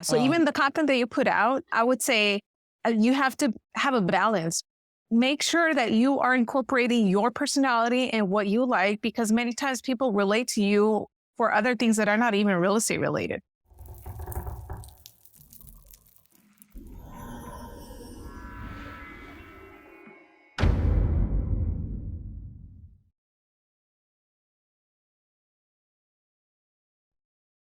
So even the content that you put out, I would say you have to have a balance. Make sure that you are incorporating your personality and what you like, because many times people relate to you for other things that are not even real estate related.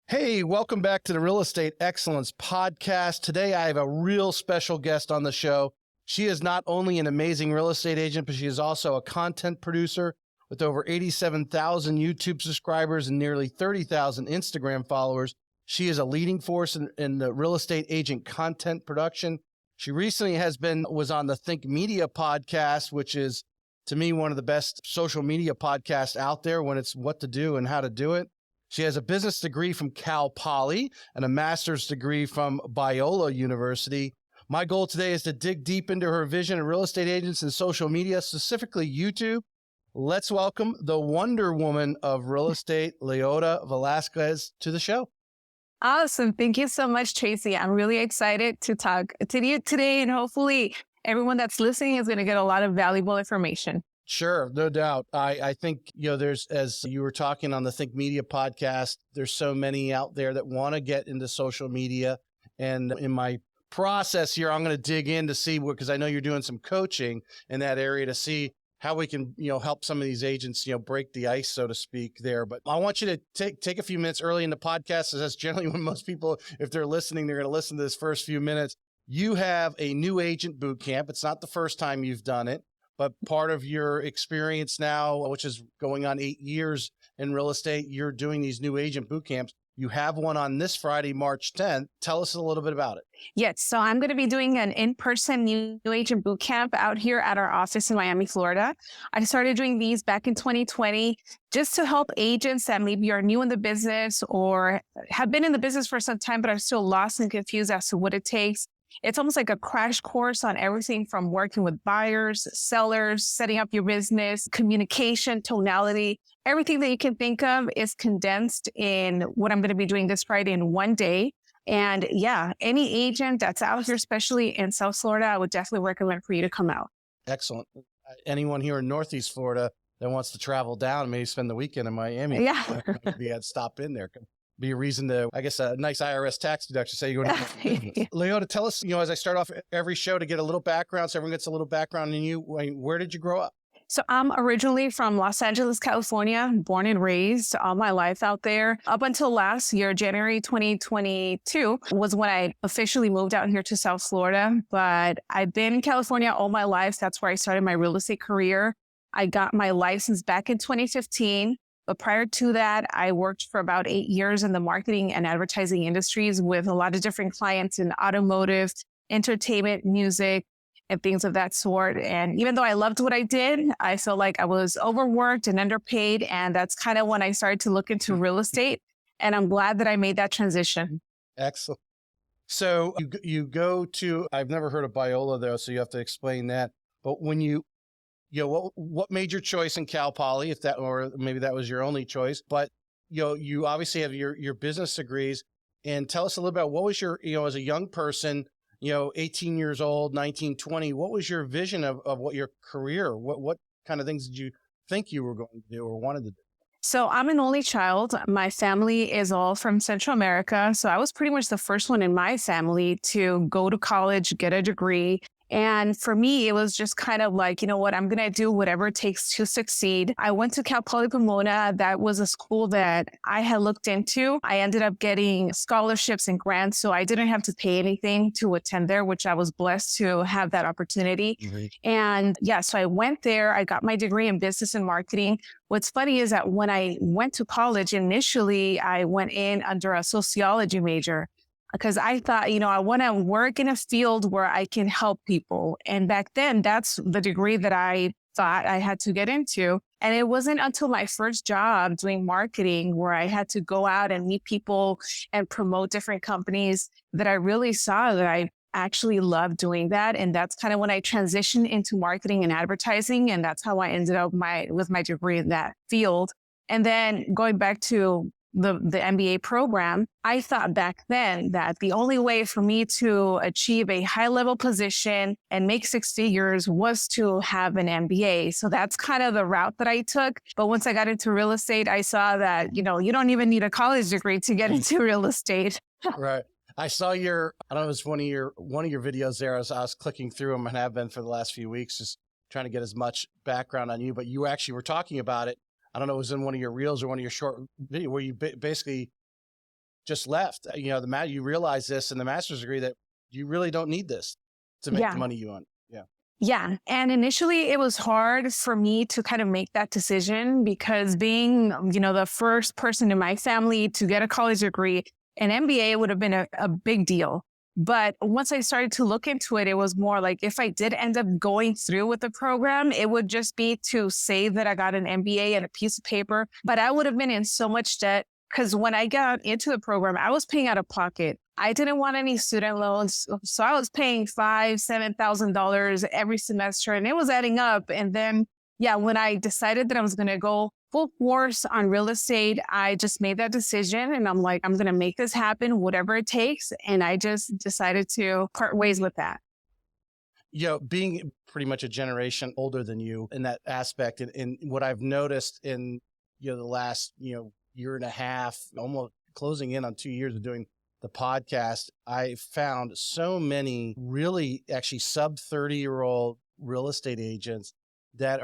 Hey, welcome back to the Real Estate Excellence Podcast. Today, I have a real special guest on the show. She is not only an amazing real estate agent, but she is also a content producer with over 87,000 YouTube subscribers and nearly 30,000 Instagram followers. She is a leading force in the real estate agent content production. She recently was on the Think Media podcast, which is, to me, one of the best social media podcasts out there when it's what to do and how to do it. She has a business degree from Cal Poly and a master's degree from Biola University. My goal today is to dig deep into her vision of real estate agents and social media, specifically YouTube. Let's welcome the Wonder Woman of real estate, Loida Velasquez, to the show. Awesome. Thank you so much, Tracy. I'm really excited to talk to you today, and hopefully everyone that's listening is going to get a lot of valuable information. Sure, no doubt. I think, there's, as you were talking on the Think Media podcast, there's so many out there that want to get into social media. And in my process here, I'm going to dig in to see because I know you're doing some coaching in that area to see how we can, help some of these agents, break the ice, so to speak there. But I want you to take a few minutes early in the podcast, as that's generally when most people, if they're listening, they're going to listen to this first few minutes. You have a new agent boot camp. It's not the first time you've done it, but part of your experience now, which is going on 8 years in real estate, you're doing these new agent boot camps. You have one on this Friday, March 10th. Tell us a little bit about it. Yes. So I'm going to be doing an in-person new agent boot camp out here at our office in Miami, Florida. I started doing these back in 2020 just to help agents that maybe are new in the business or have been in the business for some time, but are still lost and confused as to what it takes. It's almost like a crash course on everything from working with buyers, sellers, setting up your business, communication, tonality. Everything that you can think of is condensed in what I'm going to be doing this Friday in one day. And yeah, any agent that's out here, especially in South Florida, I would definitely recommend for you to come out. Excellent. Anyone here in Northeast Florida that wants to travel down and maybe spend the weekend in Miami, yeah, maybe I'd stop in there. Be a reason to, I guess, a nice IRS tax deduction. Say you're going to Loida, tell us, as I start off every show, to get a little background, so everyone gets a little background in you. Where did you grow up? So I'm originally from Los Angeles, California, born and raised all my life out there. Up until last year, January 2022 was when I officially moved out here to South Florida. But I've been in California all my life. That's where I started my real estate career. I got my license back in 2015. But prior to that, I worked for about 8 years in the marketing and advertising industries with a lot of different clients in automotive, entertainment, music, and things of that sort. And even though I loved what I did, I felt like I was overworked and underpaid. And that's kind of when I started to look into real estate. And I'm glad that I made that transition. Excellent. So you go to, I've never heard of Biola though, so you have to explain that. But when what made your choice in Cal Poly, if that, or maybe that was your only choice, but you obviously have your business degrees, and tell us a little about what was your, as a young person, 18 years old, 19, 20, what was your vision of what your career, what kind of things did you think you were going to do or wanted to do? So I'm an only child. My family is all from Central America. So I was pretty much the first one in my family to go to college, get a degree. And for me, it was just kind of like, you know what, I'm going to do whatever it takes to succeed. I went to Cal Poly Pomona. That was a school that I had looked into. I ended up getting scholarships and grants, so I didn't have to pay anything to attend there, which I was blessed to have that opportunity. Mm-hmm. And yeah, so I went there. I got my degree in business and marketing. What's funny is that when I went to college, initially, I went in under a sociology major, because I thought, I want to work in a field where I can help people. And back then, that's the degree that I thought I had to get into. And it wasn't until my first job doing marketing, where I had to go out and meet people and promote different companies, that I really saw that I actually loved doing that. And that's kind of when I transitioned into marketing and advertising. And that's how I ended up with my degree in that field. And then going back to the MBA program, I thought back then that the only way for me to achieve a high level position and make six figures was to have an MBA. So that's kind of the route that I took. But once I got into real estate, I saw that, you don't even need a college degree to get into real estate. Right. I saw I don't know, it was one of your videos there. I was clicking through them and have been for the last few weeks, just trying to get as much background on you. But you actually were talking about it. I don't know, it was in one of your reels or one of your short video where you basically just left. You realize this in the master's degree that you really don't need this to make the money you want. Yeah. Yeah. And initially it was hard for me to kind of make that decision because being, the first person in my family to get a college degree, an MBA would have been a big deal. But once I started to look into it, it was more like if I did end up going through with the program, it would just be to say that I got an MBA and a piece of paper. But I would have been in so much debt because when I got into the program, I was paying out of pocket. I didn't want any student loans. So I was paying $5,000, $7,000 every semester and it was adding up. And then, when I decided that I was going to go full force on real estate, I just made that decision and I'm like, I'm going to make this happen, whatever it takes. And I just decided to part ways with that. Being pretty much a generation older than you in that aspect, and what I've noticed in, the last, year and a half, almost closing in on 2 years of doing the podcast, I found so many really actually sub 30-year-old real estate agents that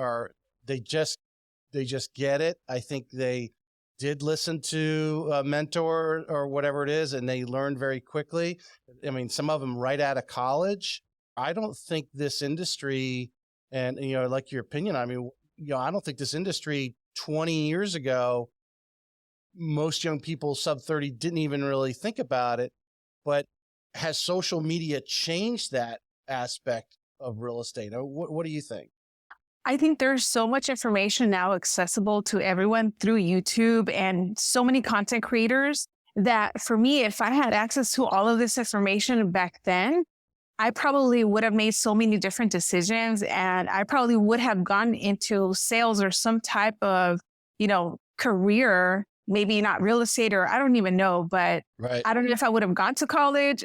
they just get it. I think they did listen to a mentor or whatever it is, and they learned very quickly. I mean, some of them right out of college. I don't think this industry, and, I'd like your opinion. I mean, I don't think this industry 20 years ago, most young people sub 30 didn't even really think about it. But has social media changed that aspect of real estate? What do you think? I think there's so much information now accessible to everyone through YouTube and so many content creators that for me, if I had access to all of this information back then, I probably would have made so many different decisions and I probably would have gone into sales or some type of, career, maybe not real estate or I don't even know, but right. I don't know if I would have gone to college,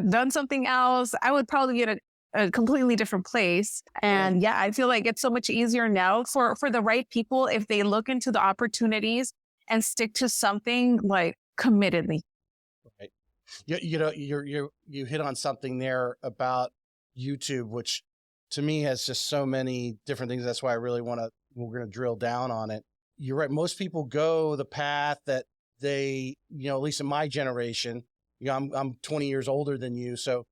done something else. I would probably get a completely different place. And I feel like it's so much easier now for the right people if they look into the opportunities and stick to something like committedly. Right. You hit on something there about YouTube, which to me has just so many different things. That's why we're going to drill down on it. You're right. Most people go the path that they, at least in my generation, I'm 20 years older than you. So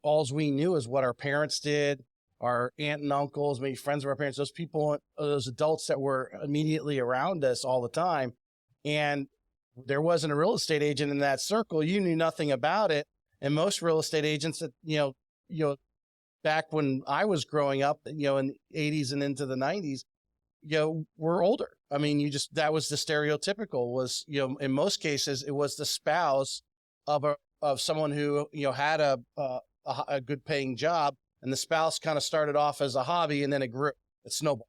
alls we knew is what our parents did, our aunt and uncles, maybe friends of our parents, those people, those adults that were immediately around us all the time. And there wasn't a real estate agent in that circle. You knew nothing about it. And most real estate agents that, back when I was growing up, in the 80s and into the 90s, were older. I mean, that was the stereotypical was, in most cases, it was the spouse of someone who, had a good paying job, and the spouse kind of started off as a hobby and then it grew, it snowballed.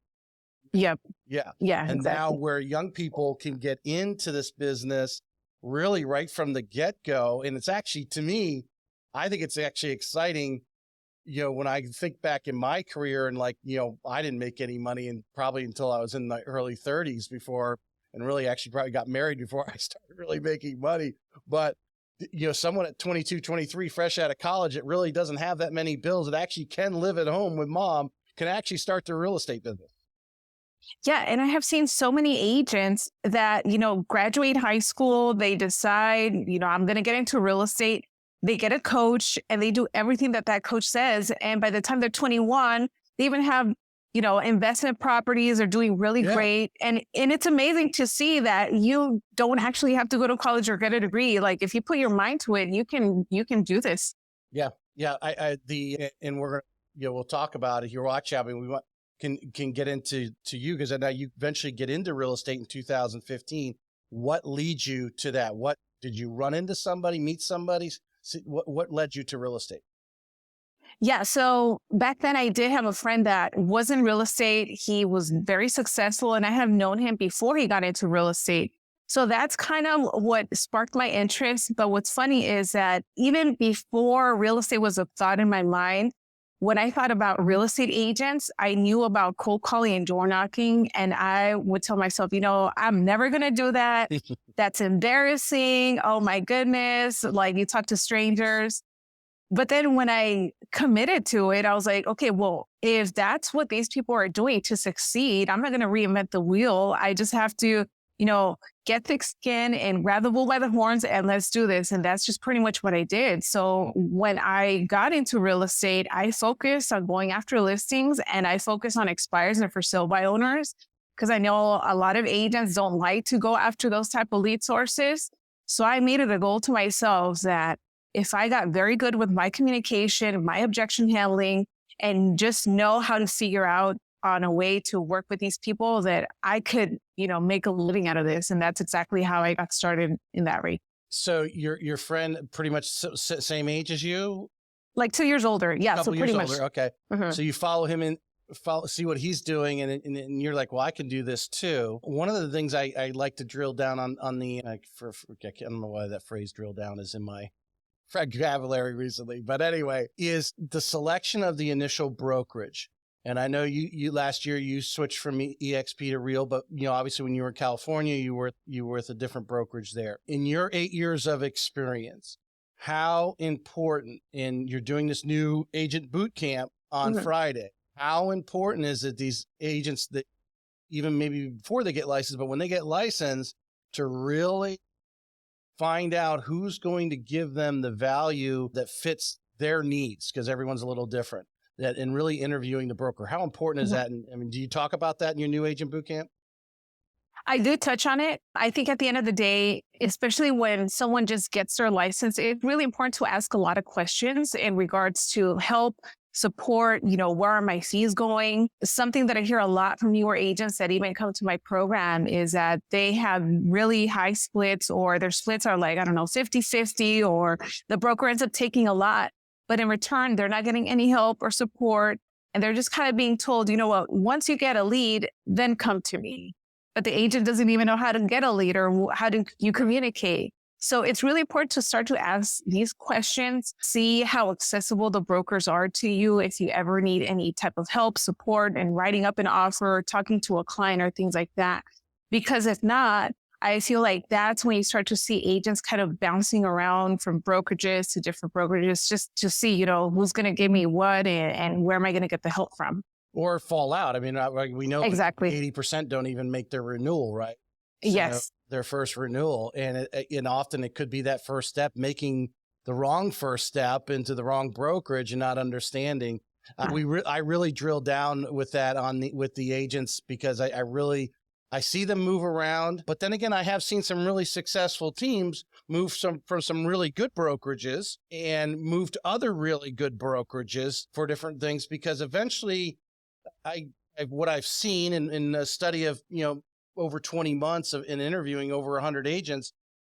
Yep. Yeah. Yeah. And exactly. now where young people can get into this business really right from the get-go. And it's actually, to me, I think it's actually exciting. When I think back in my career and I didn't make any money and probably until I was in the early 30s before, and really actually probably got married before I started really making money. But someone at 22, 23, fresh out of college, it really doesn't have that many bills. It actually can live at home with mom, can actually start their real estate business. Yeah. And I have seen so many agents that, graduate high school, they decide, I'm going to get into real estate. They get a coach and they do everything that coach says. And by the time they're 21, they even have, investment properties are doing really great. And it's amazing to see that you don't actually have to go to college or get a degree. Like if you put your mind to it, you can do this. Yeah. Yeah. And we're, we'll talk about it here. Watch out. I mean, we can get into you because now you eventually get into real estate in 2015. What leads you to that? What did you run into somebody, meet somebody? What led you to real estate? Yeah. So back then I did have a friend that was in real estate. He was very successful and I have known him before he got into real estate. So that's kind of what sparked my interest. But what's funny is that even before real estate was a thought in my mind, when I thought about real estate agents, I knew about cold calling and door knocking. And I would tell myself, I'm never going to do that. That's embarrassing. Oh my goodness. Like, you talk to strangers. But then when I committed to it, I was like, okay, well, if that's what these people are doing to succeed, I'm not going to reinvent the wheel. I just have to, get thick skin and grab the bull by the horns and let's do this. And that's just pretty much what I did. So when I got into real estate, I focused on going after listings and I focused on expires and for sale by owners, because I know a lot of agents don't like to go after those type of lead sources. So I made it a goal to myself that if I got very good with my communication, my objection handling, and just know how to figure out on a way to work with these people, that I could, make a living out of this. And that's exactly how I got started in that rate. So your friend pretty much same age as you? Like 2 years older. Yeah. Couple So pretty years much. older. Okay. Mhm. So you follow him and see what he's doing. And you're like, well, I can do this too. One of the things I like to drill down on the, I don't know why that phrase drill down is in my vocabulary recently, but anyway, is the selection of the initial brokerage. And I know you last year you switched from EXP to Real, but obviously when you were in California, you were with a different brokerage there. In your 8 years of experience, how important, and you're doing this new agent boot camp on Friday, how important is it these agents that even maybe before they get licensed, but when they get licensed, to really find out who's going to give them the value that fits their needs, because everyone's a little different, that in really interviewing the broker, how important is that? And I mean, do you talk about that in your new agent boot camp? I do touch on it. I think at the end of the day, especially when someone just gets their license, it's really important to ask a lot of questions in regards to help, support, where are my fees going? Something that I hear a lot from newer agents that even come to my program is that they have really high splits, or their splits are like, 50-50, or the broker ends up taking a lot, but in return, they're not getting any help or support. And they're just kind of being told, once you get a lead, then come to me. But the agent doesn't even know how to get a lead or how do you communicate. So it's really important to start to ask these questions, see how accessible the brokers are to you if you ever need any type of help, support, and writing up an offer, talking to a client or things like that. Because if not, I feel like that's when you start to see agents kind of bouncing around from brokerages to different brokerages just to see, who's going to give me what and where am I going to get the help from. Or fall out. I mean, we know exactly 80% don't even make their renewal, right? So yes. Their first renewal. And often it could be that first step, making the wrong first step into the wrong brokerage and not understanding. I really drill down with that with the agents, because I see them move around. But then again, I have seen some really successful teams move from some really good brokerages and move to other really good brokerages for different things, because eventually what I've seen in a study of, over 20 months in interviewing over 100 agents,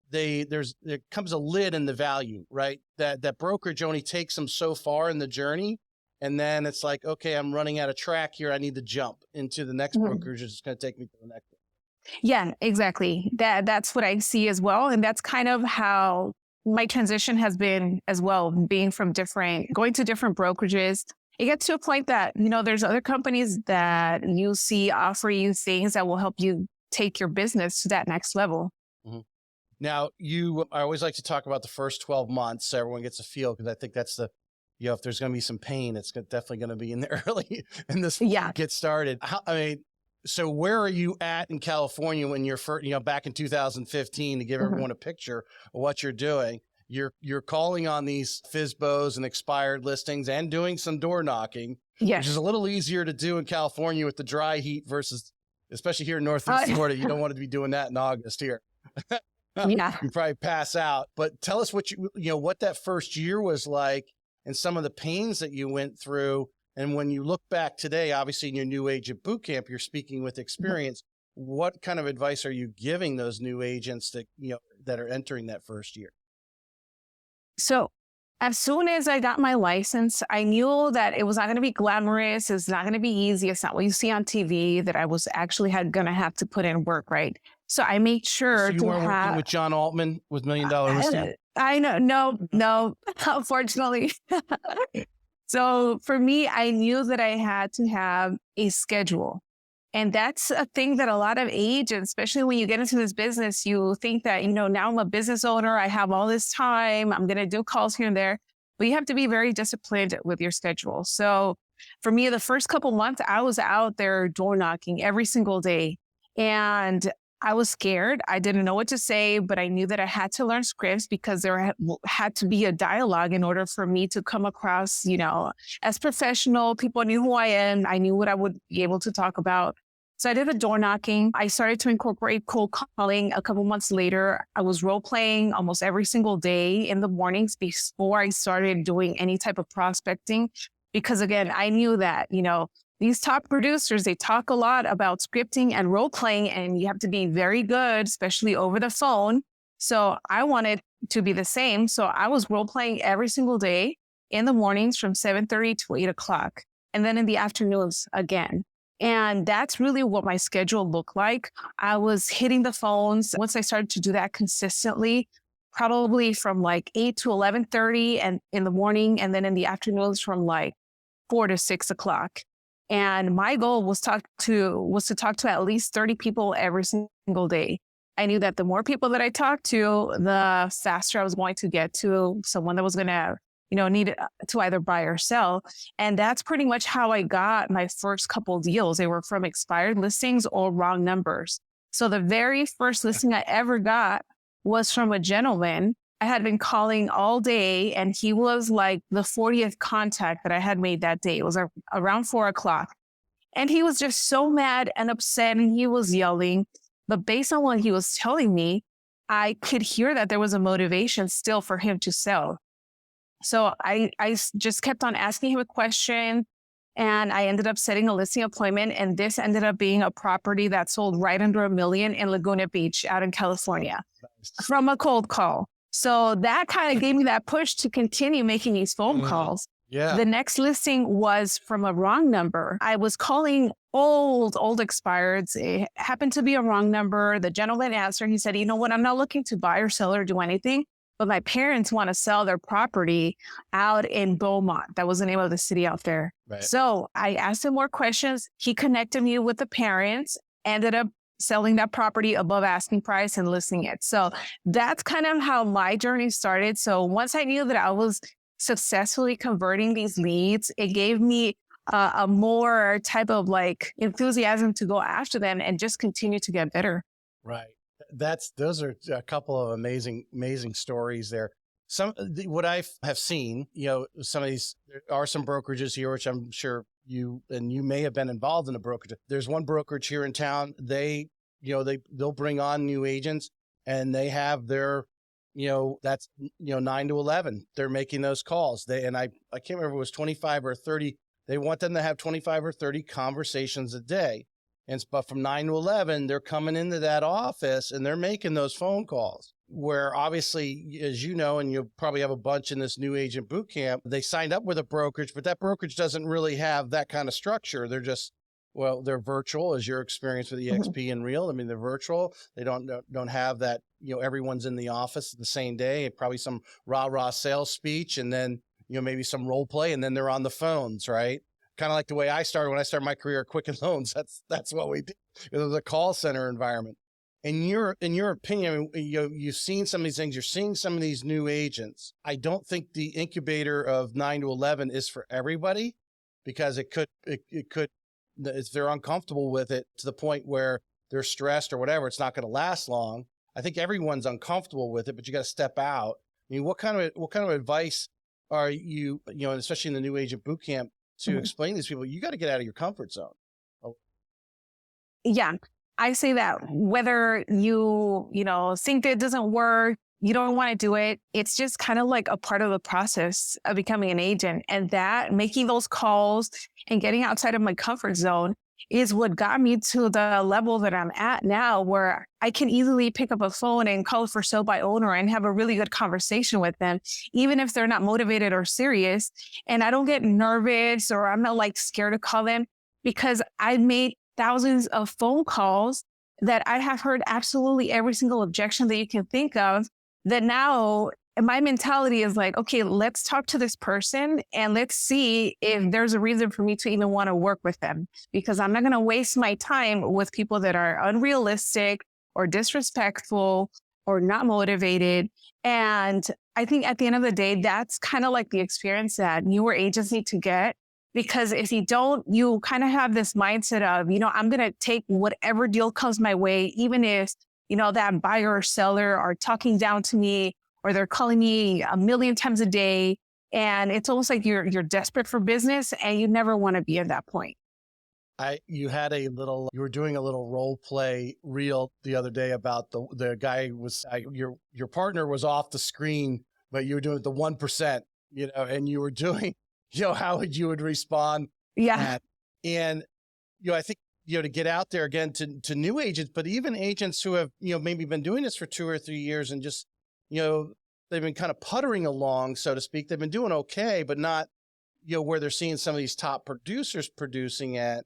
there comes a lid in the value, right? That brokerage only takes them so far in the journey. And then it's like, okay, I'm running out of track here. I need to jump into the next brokerage. It's going to take me to the next one. Yeah, exactly. That's what I see as well. And that's kind of how my transition has been as well, going to different brokerages. It gets to a point that, there's other companies that you see offer you things that will help you take your business to that next level. Mm-hmm. Now, I always like to talk about the first 12 months so everyone gets a feel, because I think that's if there's going to be some pain, it's definitely going to be in the early and this get started. So where are you at in California when you're first, back in 2015, to give everyone a picture of what you're doing? You're calling on these FSBOs and expired listings and doing some door knocking, which is a little easier to do in California with the dry heat versus, especially here in Northeast Florida, you don't want to be doing that in August here. Yeah. You probably pass out. But tell us what what that first year was like and some of the pains that you went through. And when you look back today, obviously in your new agent boot camp, you're speaking with experience. What kind of advice are you giving those new agents that are entering that first year? So as soon as I got my license, I knew that it was not going to be glamorous. It's not going to be easy. It's not what you see on TV, that I was actually going to have to put in work, right? So I made So sure you to weren't working have, with John Altman with $1 Million Listing? I know, no, unfortunately. So for me, I knew that I had to have a schedule. And that's a thing that a lot of agents, especially when you get into this business, you think that, now I'm a business owner, I have all this time, I'm going to do calls here and there, but you have to be very disciplined with your schedule. So for me, the first couple months, I was out there door knocking every single day. And I was scared. I didn't know what to say, but I knew that I had to learn scripts because there had to be a dialogue in order for me to come across, as professional. People knew who I am. I knew what I would be able to talk about. So I did the door knocking. I started to incorporate cold calling. A couple months later, I was role playing almost every single day in the mornings before I started doing any type of prospecting. Because again, I knew that, these top producers, they talk a lot about scripting and role playing, and you have to be very good, especially over the phone. So I wanted to be the same. So I was role playing every single day in the mornings from 7:30 to 8 o'clock. And then in the afternoons again. And that's really what my schedule looked like. I was hitting the phones once I started to do that consistently, probably from like 8 to 11:30 and in the morning, and then in the afternoons from like 4 to 6 o'clock. And my goal was to talk to at least 30 people every single day. I knew that the more people that I talked to, the faster I was going to get to someone that was going to, need to either buy or sell. And that's pretty much how I got my first couple deals. They were from expired listings or wrong numbers. So the very first listing I ever got was from a gentleman. I had been calling all day, and he was like the 40th contact that I had made that day. It was around 4 o'clock. And he was just so mad and upset, and he was yelling. But based on what he was telling me, I could hear that there was a motivation still for him to sell. So I just kept on asking him a question, and I ended up setting a listing appointment. And this ended up being a property that sold right under $1 million in Laguna Beach out in California from a cold call. So that kind of gave me that push to continue making these phone calls. Yeah. The next listing was from a wrong number. I was calling old expireds. It happened to be a wrong number. The gentleman answered. He said, "You know what? I'm not looking to buy or sell or do anything, but my parents want to sell their property out in Beaumont." That was the name of the city out there. Right. So I asked him more questions. He connected me with the parents, ended up selling that property above asking price and listing it. So that's kind of how my journey started. So once I knew that I was successfully converting these leads, it gave me a more type of like enthusiasm to go after them and just continue to get better. Right. Those are a couple of amazing stories there. What I have seen, some of these, there are some brokerages here, which I'm sure you may have been involved in a brokerage. There's one brokerage here in town. They'll bring on new agents, and they have their, that's 9 to 11. They're making those calls. I can't remember if it was 25 or 30. They want them to have 25 or 30 conversations a day. But from 9 to 11, they're coming into that office and they're making those phone calls, where obviously, as you know, and you'll probably have a bunch in this new agent boot camp, they signed up with a brokerage, but that brokerage doesn't really have that kind of structure. They're just, they're virtual, as your experience with EXP and Real. I mean, they're virtual. They don't have that, everyone's in the office the same day, probably some rah-rah sales speech, and then, maybe some role play, and then they're on the phones, right? Kind of like the way I started when I started my career at Quicken Loans. That's what we did. It was a call center environment. In your opinion, you've seen some of these things. You're seeing some of these new agents. I don't think the incubator of 9 to 11 is for everybody, because it could, if they're uncomfortable with it to the point where they're stressed or whatever, it's not going to last long. I think everyone's uncomfortable with it, but you got to step out. I mean, what kind of advice are you, especially in the new agent boot camp, to explain to these people? You got to get out of your comfort zone. Yeah, I say that whether you think that it doesn't work, you don't want to do it, it's just kind of like a part of the process of becoming an agent. And that making those calls and getting outside of my comfort zone is what got me to the level that I'm at now, where I can easily pick up a phone and call for sale by owner and have a really good conversation with them, even if they're not motivated or serious. And I don't get nervous, or I'm not like scared to call them, because I made thousands of phone calls that I have heard absolutely every single objection that you can think of, that now my mentality is like, okay, let's talk to this person and let's see if there's a reason for me to even want to work with them, because I'm not going to waste my time with people that are unrealistic or disrespectful or not motivated. And I think at the end of the day, that's kind of like the experience that newer agents need to get. Because if you don't, you kind of have this mindset of, I'm going to take whatever deal comes my way, even if, that buyer or seller are talking down to me or they're calling me a million times a day. And it's almost like you're desperate for business and you never want to be at that point. You were doing a little role play reel the other day about the guy your partner was off the screen, but you were doing the 1%, and you were doing, how you would respond. Yeah. And, I think, to get out there again to new agents, but even agents who have, maybe been doing this for 2 or 3 years and just, they've been kind of puttering along, so to speak. They've been doing okay, but not, where they're seeing some of these top producers producing at.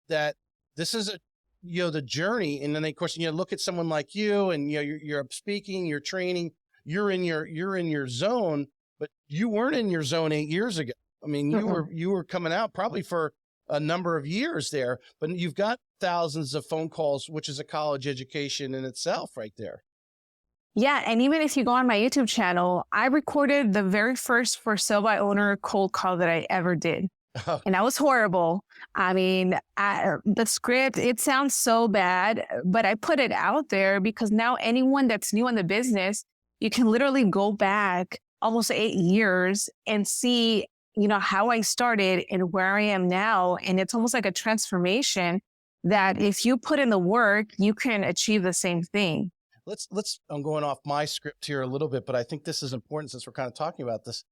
That this is the journey. And then of course, look at someone like you and, you're speaking, you're training, you're in your zone, but you weren't in your zone 8 years ago. I mean, you were coming out probably for a number of years there, but you've got thousands of phone calls, which is a college education in itself right there. Yeah. And even if you go on my YouTube channel, I recorded the very first for sale by owner cold call that I ever did. Oh. And that was horrible. I mean, the script, it sounds so bad, but I put it out there because now anyone that's new in the business, you can literally go back almost 8 years and see, how I started and where I am now. And it's almost like a transformation that if you put in the work, you can achieve the same thing. I'm going off my script here a little bit, but I think this is important since we're kind of talking about this.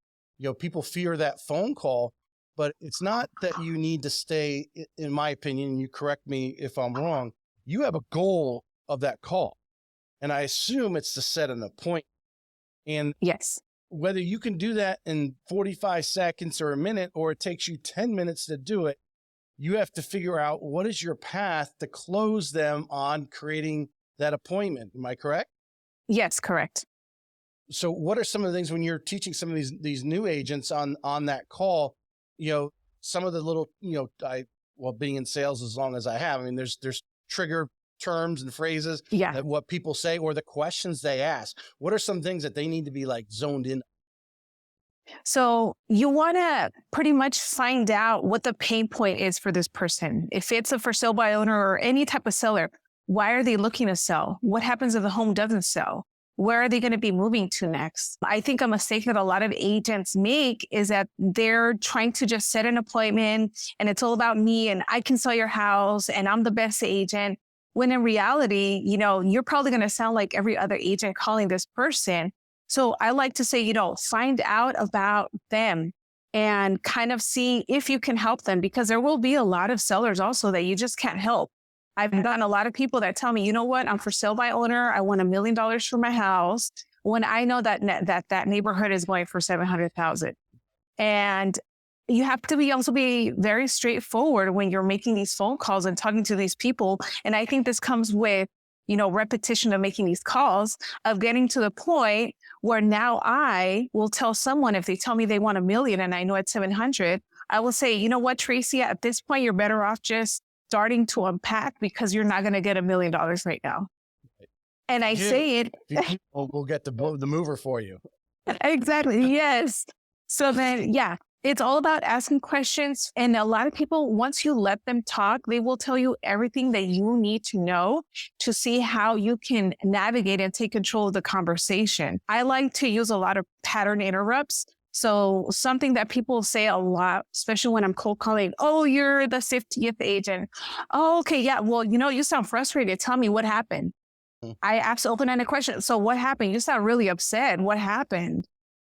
People fear that phone call. But it's not that you need to stay, in my opinion, and you correct me if I'm wrong, you have a goal of that call. And I assume it's to set an appointment. And yes, whether you can do that in 45 seconds or a minute, or it takes you 10 minutes to do it, you have to figure out what is your path to close them on creating that appointment. Am I correct? Yes, correct. So what are some of the things when you're teaching some of these new agents on that call? Some of the little, being in sales as long as I have, I mean, there's trigger terms and phrases that what people say or the questions they ask. What are some things that they need to be like zoned in? So you want to pretty much find out what the pain point is for this person. If it's a for sale by owner or any type of seller, why are they looking to sell? What happens if the home doesn't sell? Where are they going to be moving to next? I think a mistake that a lot of agents make is that they're trying to just set an appointment and it's all about me and I can sell your house and I'm the best agent. When in reality, you're probably going to sound like every other agent calling this person. So I like to say, find out about them and kind of see if you can help them, because there will be a lot of sellers also that you just can't help. I've gotten a lot of people that tell me, you know what, I'm for sale by owner. I want $1 million for my house, when I know that that neighborhood is going for 700,000. And you have to also be very straightforward when you're making these phone calls and talking to these people. And I think this comes with, repetition of making these calls, of getting to the point where now I will tell someone, if they tell me they want $1 million and I know it's 700, I will say, you know what, Tracy, at this point, you're better off just starting to unpack, because you're not going to get $1 million right now. And I say it. We'll get the mover for you. Exactly. Yes. So then, it's all about asking questions. And a lot of people, once you let them talk, they will tell you everything that you need to know to see how you can navigate and take control of the conversation. I like to use a lot of pattern interrupts. So something that people say a lot, especially when I'm cold calling, oh, you're the 50th agent. Oh, okay. Yeah. Well, you sound frustrated. Tell me what happened. I asked open-ended questions. So what happened? You sound really upset. What happened?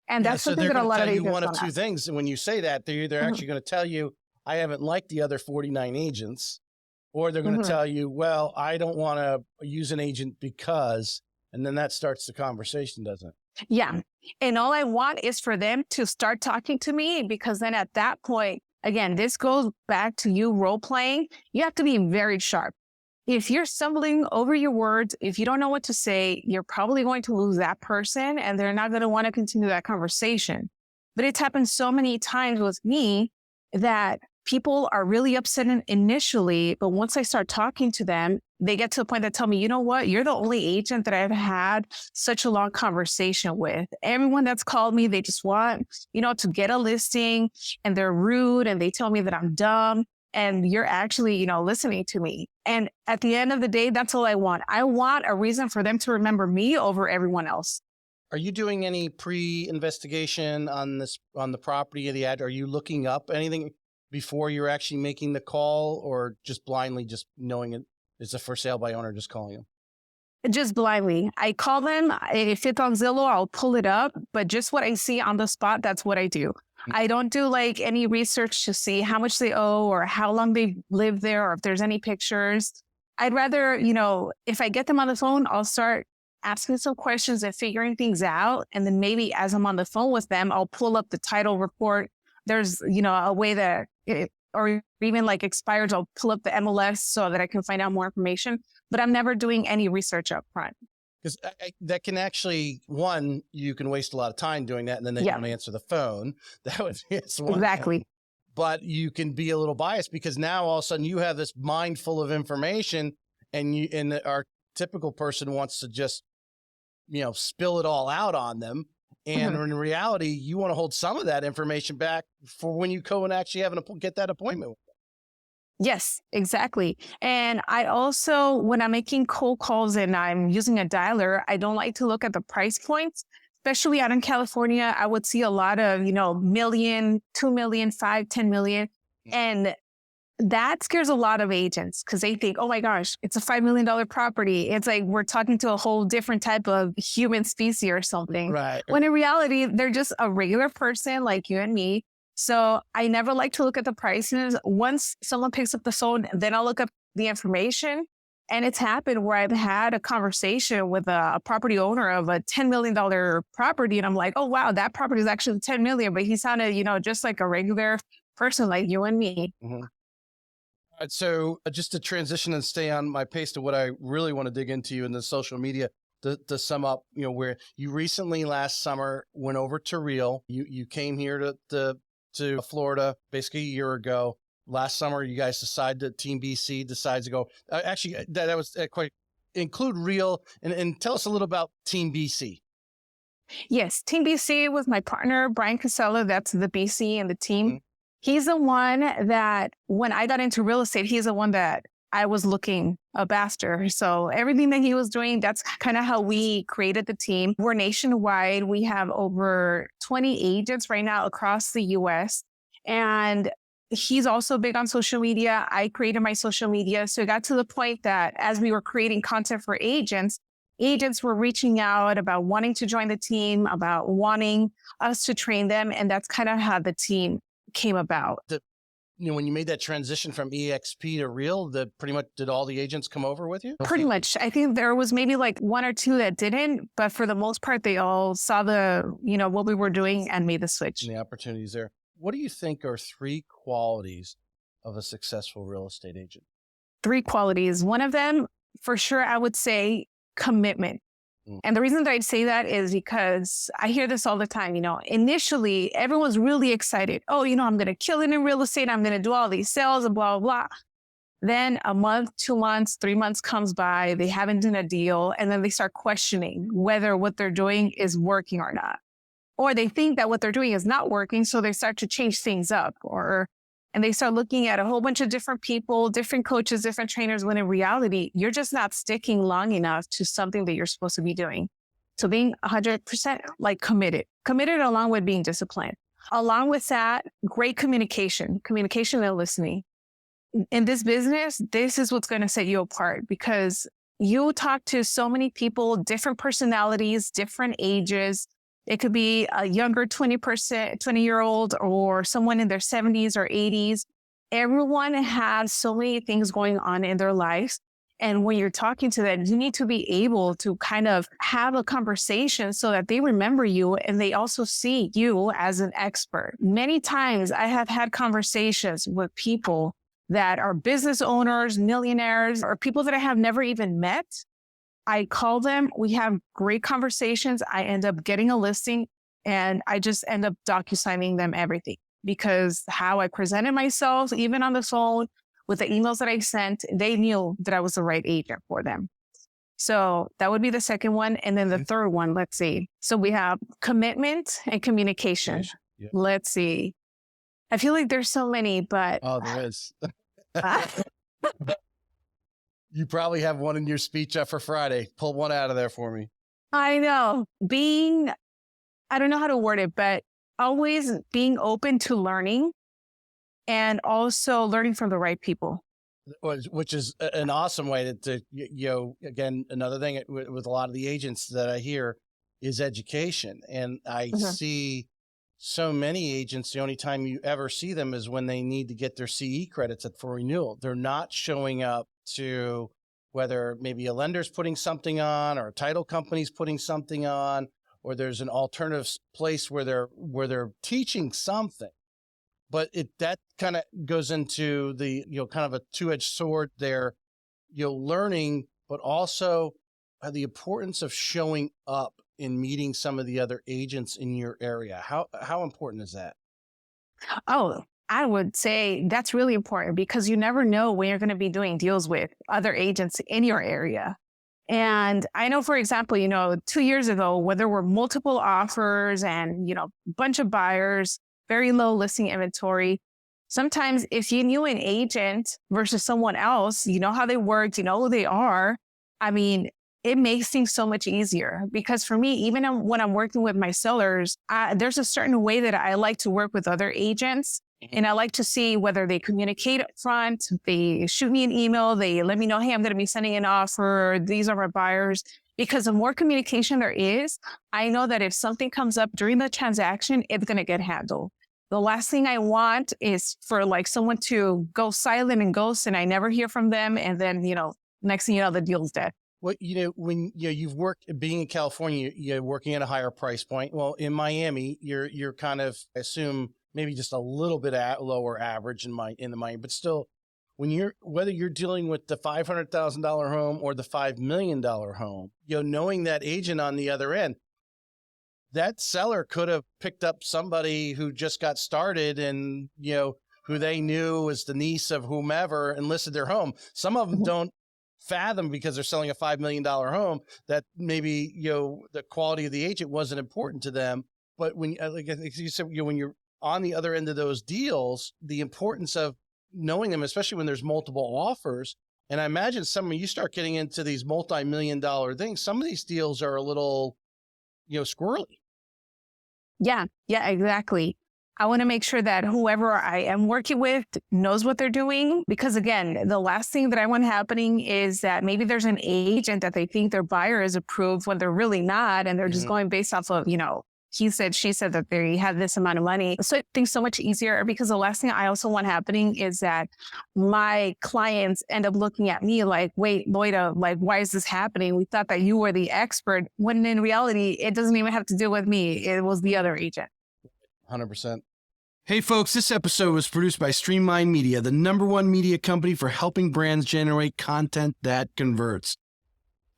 And that's something that a lot of agents one of two things. And when you say that, they're either actually going to tell you, I haven't liked the other 49 agents, or they're going to tell you, well, I don't want to use an agent because, and then that starts the conversation, doesn't it? Yeah. And all I want is for them to start talking to me, because then at that point, again, this goes back to you role playing. You have to be very sharp. If you're stumbling over your words, if you don't know what to say, you're probably going to lose that person and they're not going to want to continue that conversation. But it's happened so many times with me that people are really upset initially, but once I start talking to them, they get to a point that tell me, you know what, you're the only agent that I've had such a long conversation with. Everyone that's called me, they just want, to get a listing and they're rude and they tell me that I'm dumb. And you're actually, listening to me. And at the end of the day, that's all I want. I want a reason for them to remember me over everyone else. Are you doing any pre-investigation on the property or the ad? Are you looking up anything before you're actually making the call, or just blindly just knowing it's a for sale by owner, just calling them? Just blindly. I call them. If it's on Zillow, I'll pull it up. But just what I see on the spot, that's what I do. I don't do like any research to see how much they owe or how long they've lived there or if there's any pictures. I'd rather, if I get them on the phone, I'll start asking some questions and figuring things out. And then maybe as I'm on the phone with them, I'll pull up the title report. There's, a way that or even like expires, I'll pull up the MLS so that I can find out more information. But I'm never doing any research up front. Because that can actually, one, you can waste a lot of time doing that, and then they don't answer the phone. That would be one. Exactly. But you can be a little biased because now all of a sudden you have this mind full of information, and our typical person wants to just, spill it all out on them. And in reality, you want to hold some of that information back for when you go and actually get that appointment with them. Yes, exactly. And I also, when I'm making cold calls and I'm using a dialer, I don't like to look at the price points, especially out in California. I would see a lot of, million, 2 million, 5, 10 million. And that scares a lot of agents because they think, oh my gosh, it's a $5 million property. It's like we're talking to a whole different type of human species or something. Right. When in reality, they're just a regular person like you and me. So I never like to look at the prices. Once someone picks up the phone, then I'll look up the information. And it's happened where I've had a conversation with a property owner of a $10 million property. And I'm like, oh, wow, that property is actually $10 million. But he sounded, just like a regular person like you and me. Mm-hmm. All right, so just to transition and stay on my pace to what I really want to dig into you in the social media, to sum up, where you recently last summer went over to Real. You came here to Florida basically a year ago. Last summer, you guys Team BC decides to go. Actually, that was quite include Real and tell us a little about Team BC. Yes, Team BC was my partner, Brian Casella. That's the BC and the team. Mm-hmm. He's the one that when I got into real estate, he's the one that I was looking up after. So everything that he was doing, that's kind of how we created the team. We're nationwide. We have over 20 agents right now across the US. And he's also big on social media. I created my social media. So it got to the point that as we were creating content for agents were reaching out about wanting to join the team, about wanting us to train them. And that's kind of how the team came about. When you made that transition from EXP to Real, pretty much did all the agents come over with you? Pretty much. I think there was maybe like 1 or 2 that didn't, but for the most part, they all saw what we were doing and made the switch. And the opportunities there. What do you think are 3 qualities of a successful real estate agent? 3 qualities. One of them, for sure, I would say commitment. And the reason that I'd say that is because I hear this all the time. Initially, everyone's really excited. Oh, I'm going to kill it in real estate. I'm going to do all these sales and blah, blah, blah. Then a month, 2 months, 3 months comes by. They haven't done a deal. And then they start questioning whether what they're doing is working or not. Or they think that what they're doing is not working. So they start to change things up and they start looking at a whole bunch of different people, different coaches, different trainers, when in reality, you're just not sticking long enough to something that you're supposed to be doing. So being 100% committed along with being disciplined. Along with that, great communication and listening. In this business, this is what's going to set you apart because you talk to so many people, different personalities, different ages. It could be a younger 20-year-old or someone in their 70s or 80s. Everyone has so many things going on in their lives. And when you're talking to them, you need to be able to kind of have a conversation so that they remember you and they also see you as an expert. Many times I have had conversations with people that are business owners, millionaires, or people that I have never even met. I call them, we have great conversations. I end up getting a listing and I just end up docu-signing them everything because how I presented myself, even on the phone with the emails that I sent, they knew that I was the right agent for them. So that would be the second one. And then the third one, let's see. So we have commitment and communication. Yeah. Let's see. I feel like there's so many, but. Oh, there is. You probably have one in your speech for Friday. Pull one out of there for me. I know. I don't know how to word it, but always being open to learning and also learning from the right people. Which is an awesome way to again, another thing with a lot of the agents that I hear is education. And I see so many agents, the only time you ever see them is when they need to get their CE credits for renewal. They're not showing up to whether maybe a lender's putting something on or a title company's putting something on, or there's an alternative place where they're teaching something. But that kind of goes into the, kind of a two-edged sword there, learning, but also the importance of showing up in meeting some of the other agents in your area. How important is that? Oh, I would say that's really important because you never know when you're going to be doing deals with other agents in your area. And I know, for example, 2 years ago, where there were multiple offers and, a bunch of buyers, very low listing inventory. Sometimes if you knew an agent versus someone else, you know how they work, you know who they are. I mean, it makes things so much easier because for me, even when I'm working with my sellers, there's a certain way that I like to work with other agents. And I like to see whether they communicate up front, they shoot me an email, they let me know, hey, I'm going to be sending an offer. These are my buyers. Because the more communication there is, I know that if something comes up during the transaction, it's going to get handled. The last thing I want is for someone to go silent and ghost and I never hear from them. And then, next thing you know, the deal's dead. Well, when you've worked being in California, you're working at a higher price point. Well, in Miami, you're kind of, I assume, maybe just a little bit lower average in the Miami, but still, whether you're dealing with the $500,000 home or the $5 million home, knowing that agent on the other end, that seller could have picked up somebody who just got started and, who they knew was the niece of whomever and listed their home. Some of them don't fathom because they're selling a $5 million home that maybe, the quality of the agent wasn't important to them. But when, like you said, when you're on the other end of those deals, the importance of knowing them, especially when there's multiple offers. And I imagine when you start getting into these multi-million dollar things, some of these deals are a little, squirrely. Yeah, exactly. I want to make sure that whoever I am working with knows what they're doing. Because again, the last thing that I want happening is that maybe there's an agent that they think their buyer is approved when they're really not. And they're just going based off of, he said, she said that they had this amount of money. So it things so much easier because the last thing I also want happening is that my clients end up looking at me like, wait, Loida, why is this happening? We thought that you were the expert, when in reality, it doesn't even have to do with me. It was the other agent. 100%. Hey folks, this episode was produced by Streamline Media, the #1 media company for helping brands generate content that converts.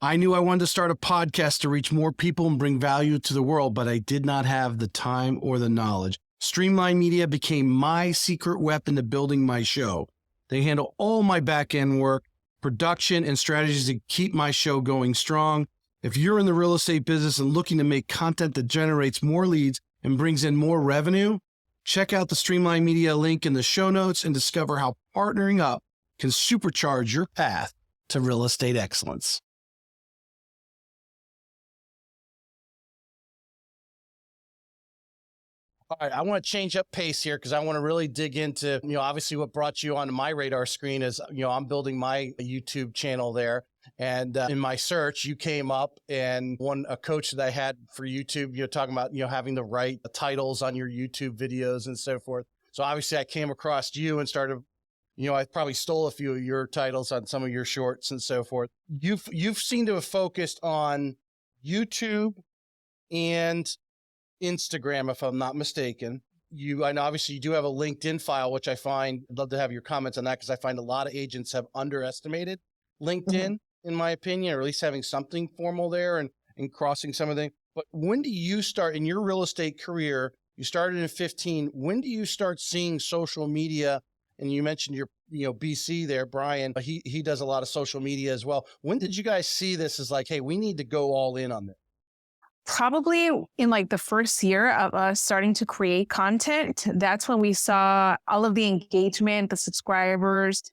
I knew I wanted to start a podcast to reach more people and bring value to the world, but I did not have the time or the knowledge. Streamline Media became my secret weapon to building my show. They handle all my back-end work, production, and strategies to keep my show going strong. If you're in the real estate business and looking to make content that generates more leads and brings in more revenue, check out the Streamline Media link in the show notes and discover how partnering up can supercharge your path to real estate excellence. All right, I want to change up pace here because I want to really dig into, obviously what brought you onto my radar screen is, I'm building my YouTube channel there. And in my search, you came up and a coach that I had for YouTube, talking about, having the right titles on your YouTube videos and so forth. So obviously I came across you and started, I probably stole a few of your titles on some of your shorts and so forth. You've seemed to have focused on YouTube and Instagram, if I'm not mistaken. I know obviously you do have a LinkedIn file, which I find, I'd love to have your comments on that because I find a lot of agents have underestimated LinkedIn, in my opinion, or at least having something formal there and crossing some of the, but when do you start in your real estate career? You started in 15. When do you start seeing social media? And you mentioned your, BC there, Brian, but he does a lot of social media as well. When did you guys see this as like, hey, we need to go all in on this? Probably in like the first year of us starting to create content. That's when we saw all of the engagement, the subscribers.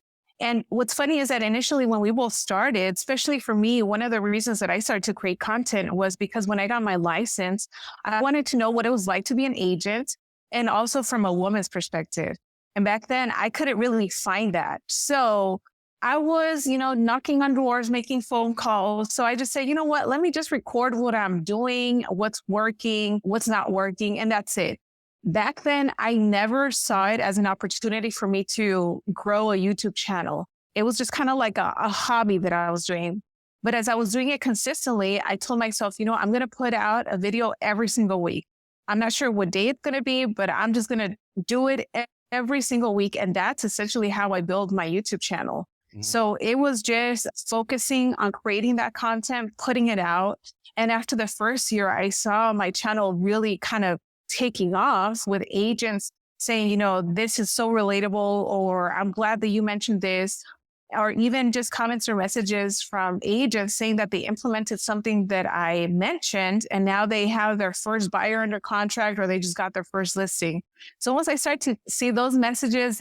And what's funny is that initially when we both started, especially for me, one of the reasons that I started to create content was because when I got my license, I wanted to know what it was like to be an agent and also from a woman's perspective. And back then I couldn't really find that. So I was, knocking on doors, making phone calls. So I just said, you know what, let me just record what I'm doing, what's working, what's not working. And that's it. Back then, I never saw it as an opportunity for me to grow a YouTube channel. It was just kind of like a hobby that I was doing. But as I was doing it consistently, I told myself, I'm going to put out a video every single week. I'm not sure what day it's going to be, but I'm just going to do it every single week. And that's essentially how I build my YouTube channel. So it was just focusing on creating that content, putting it out. And after the first year, I saw my channel really kind of taking off with agents saying, this is so relatable, or I'm glad that you mentioned this, or even just comments or messages from agents saying that they implemented something that I mentioned and now they have their first buyer under contract or they just got their first listing. So once I started to see those messages,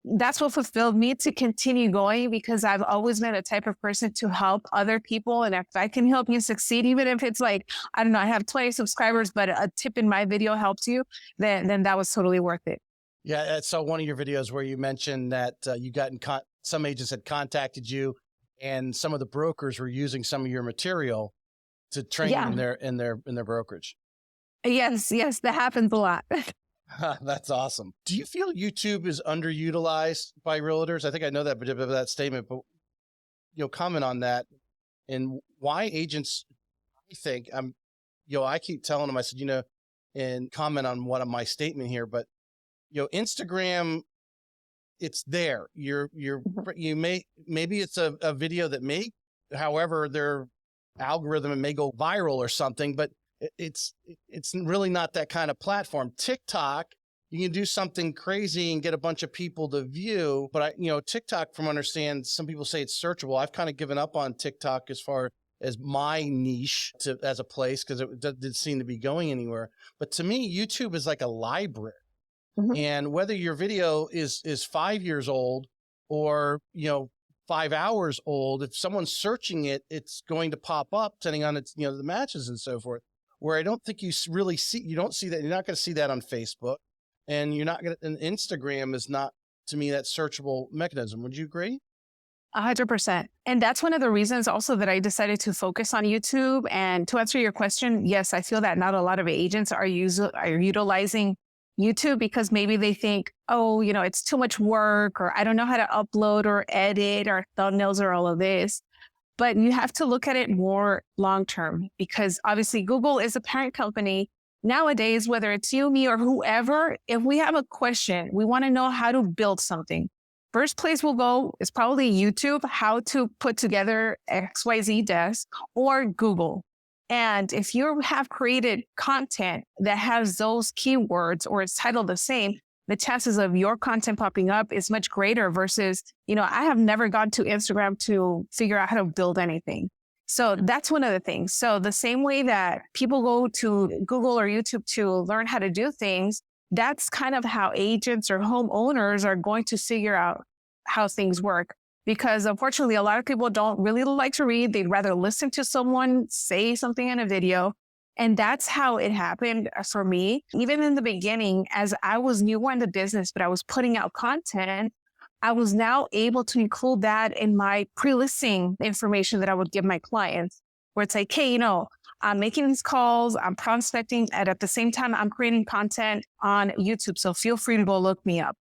that's what fulfilled me to continue going, because I've always been a type of person to help other people. And if I can help you succeed, even if it's like, I don't know, I have 20 subscribers, but a tip in my video helped you, then that was totally worth it. Yeah. I saw one of your videos where you mentioned that you got some agents had contacted you and some of the brokers were using some of your material to train in their brokerage. Yes, that happens a lot. That's awesome. Do you feel YouTube is underutilized by realtors? I think I know that statement, but comment on that and why agents. I think I keep telling them. I said, and comment on what my statement here, but Instagram, it's there. Maybe it's a video that however their algorithm, it may go viral or something, but it's really not that kind of platform. TikTok, you can do something crazy and get a bunch of people to view, but TikTok, from understand, some people say it's searchable. I've kind of given up on TikTok as far as my niche as a place, because it didn't seem to be going anywhere. But to me, YouTube is like a library. And whether your video is 5 years old or 5 hours old, if someone's searching it, it's going to pop up depending on its the matches and so forth. Where I don't think you don't see that. You're not going to see that on Facebook, and and Instagram is not, to me, that searchable mechanism. Would you agree? 100%. And that's one of the reasons also that I decided to focus on YouTube. And to answer your question, yes, I feel that not a lot of agents are utilizing YouTube because maybe they think, oh, it's too much work, or I don't know how to upload or edit or thumbnails or all of this. But you have to look at it more long-term, because obviously Google is a parent company. Nowadays, whether it's you, me, or whoever, if we have a question, we want to know how to build something. First place we'll go is probably YouTube, how to put together XYZ desk, or Google. And if you have created content that has those keywords or it's titled the same, the chances of your content popping up is much greater versus, I have never gone to Instagram to figure out how to build anything. So that's one of the things. So the same way that people go to Google or YouTube to learn how to do things, that's kind of how agents or homeowners are going to figure out how things work. Because unfortunately, a lot of people don't really like to read. They'd rather listen to someone say something in a video. And that's how it happened for me. Even in the beginning, as I was new in the business, but I was putting out content, I was now able to include that in my pre-listing information that I would give my clients, where it's like, hey, I'm making these calls, I'm prospecting, and at the same time, I'm creating content on YouTube. So feel free to go look me up.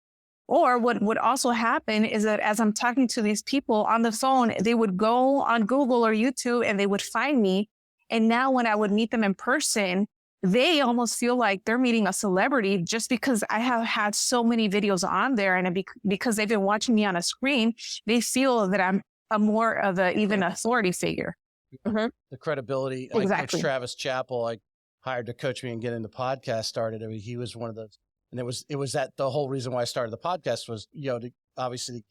Or what would also happen is that as I'm talking to these people on the phone, they would go on Google or YouTube and they would find me. And now when I would meet them in person, they almost feel like they're meeting a celebrity just because I have had so many videos on there. And because they've been watching me on a screen, they feel that I'm a more of a even authority figure. The credibility. Like Coach Exactly. Travis Chappell, I hired to coach me and get into podcast started. I mean, he was one of those, and it was that the whole reason why I started the podcast was, to obviously,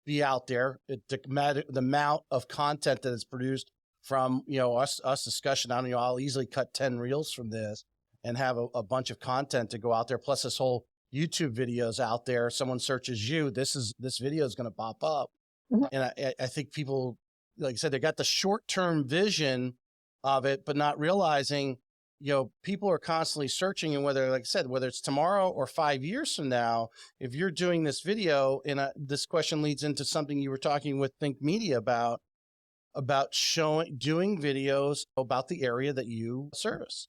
be out there. The amount of content that is produced from, us discussion. I'll easily cut 10 reels from this and have a bunch of content to go out there. Plus this whole YouTube videos out there. Someone searches you, this video is going to pop up. Mhm. And I think people, like I said, they got the short-term vision of it, but not realizing, people are constantly searching, and whether, like I said, whether it's tomorrow or 5 years from now, if you're doing this video, and this question leads into something you were talking with Think Media about doing videos about the area that you service.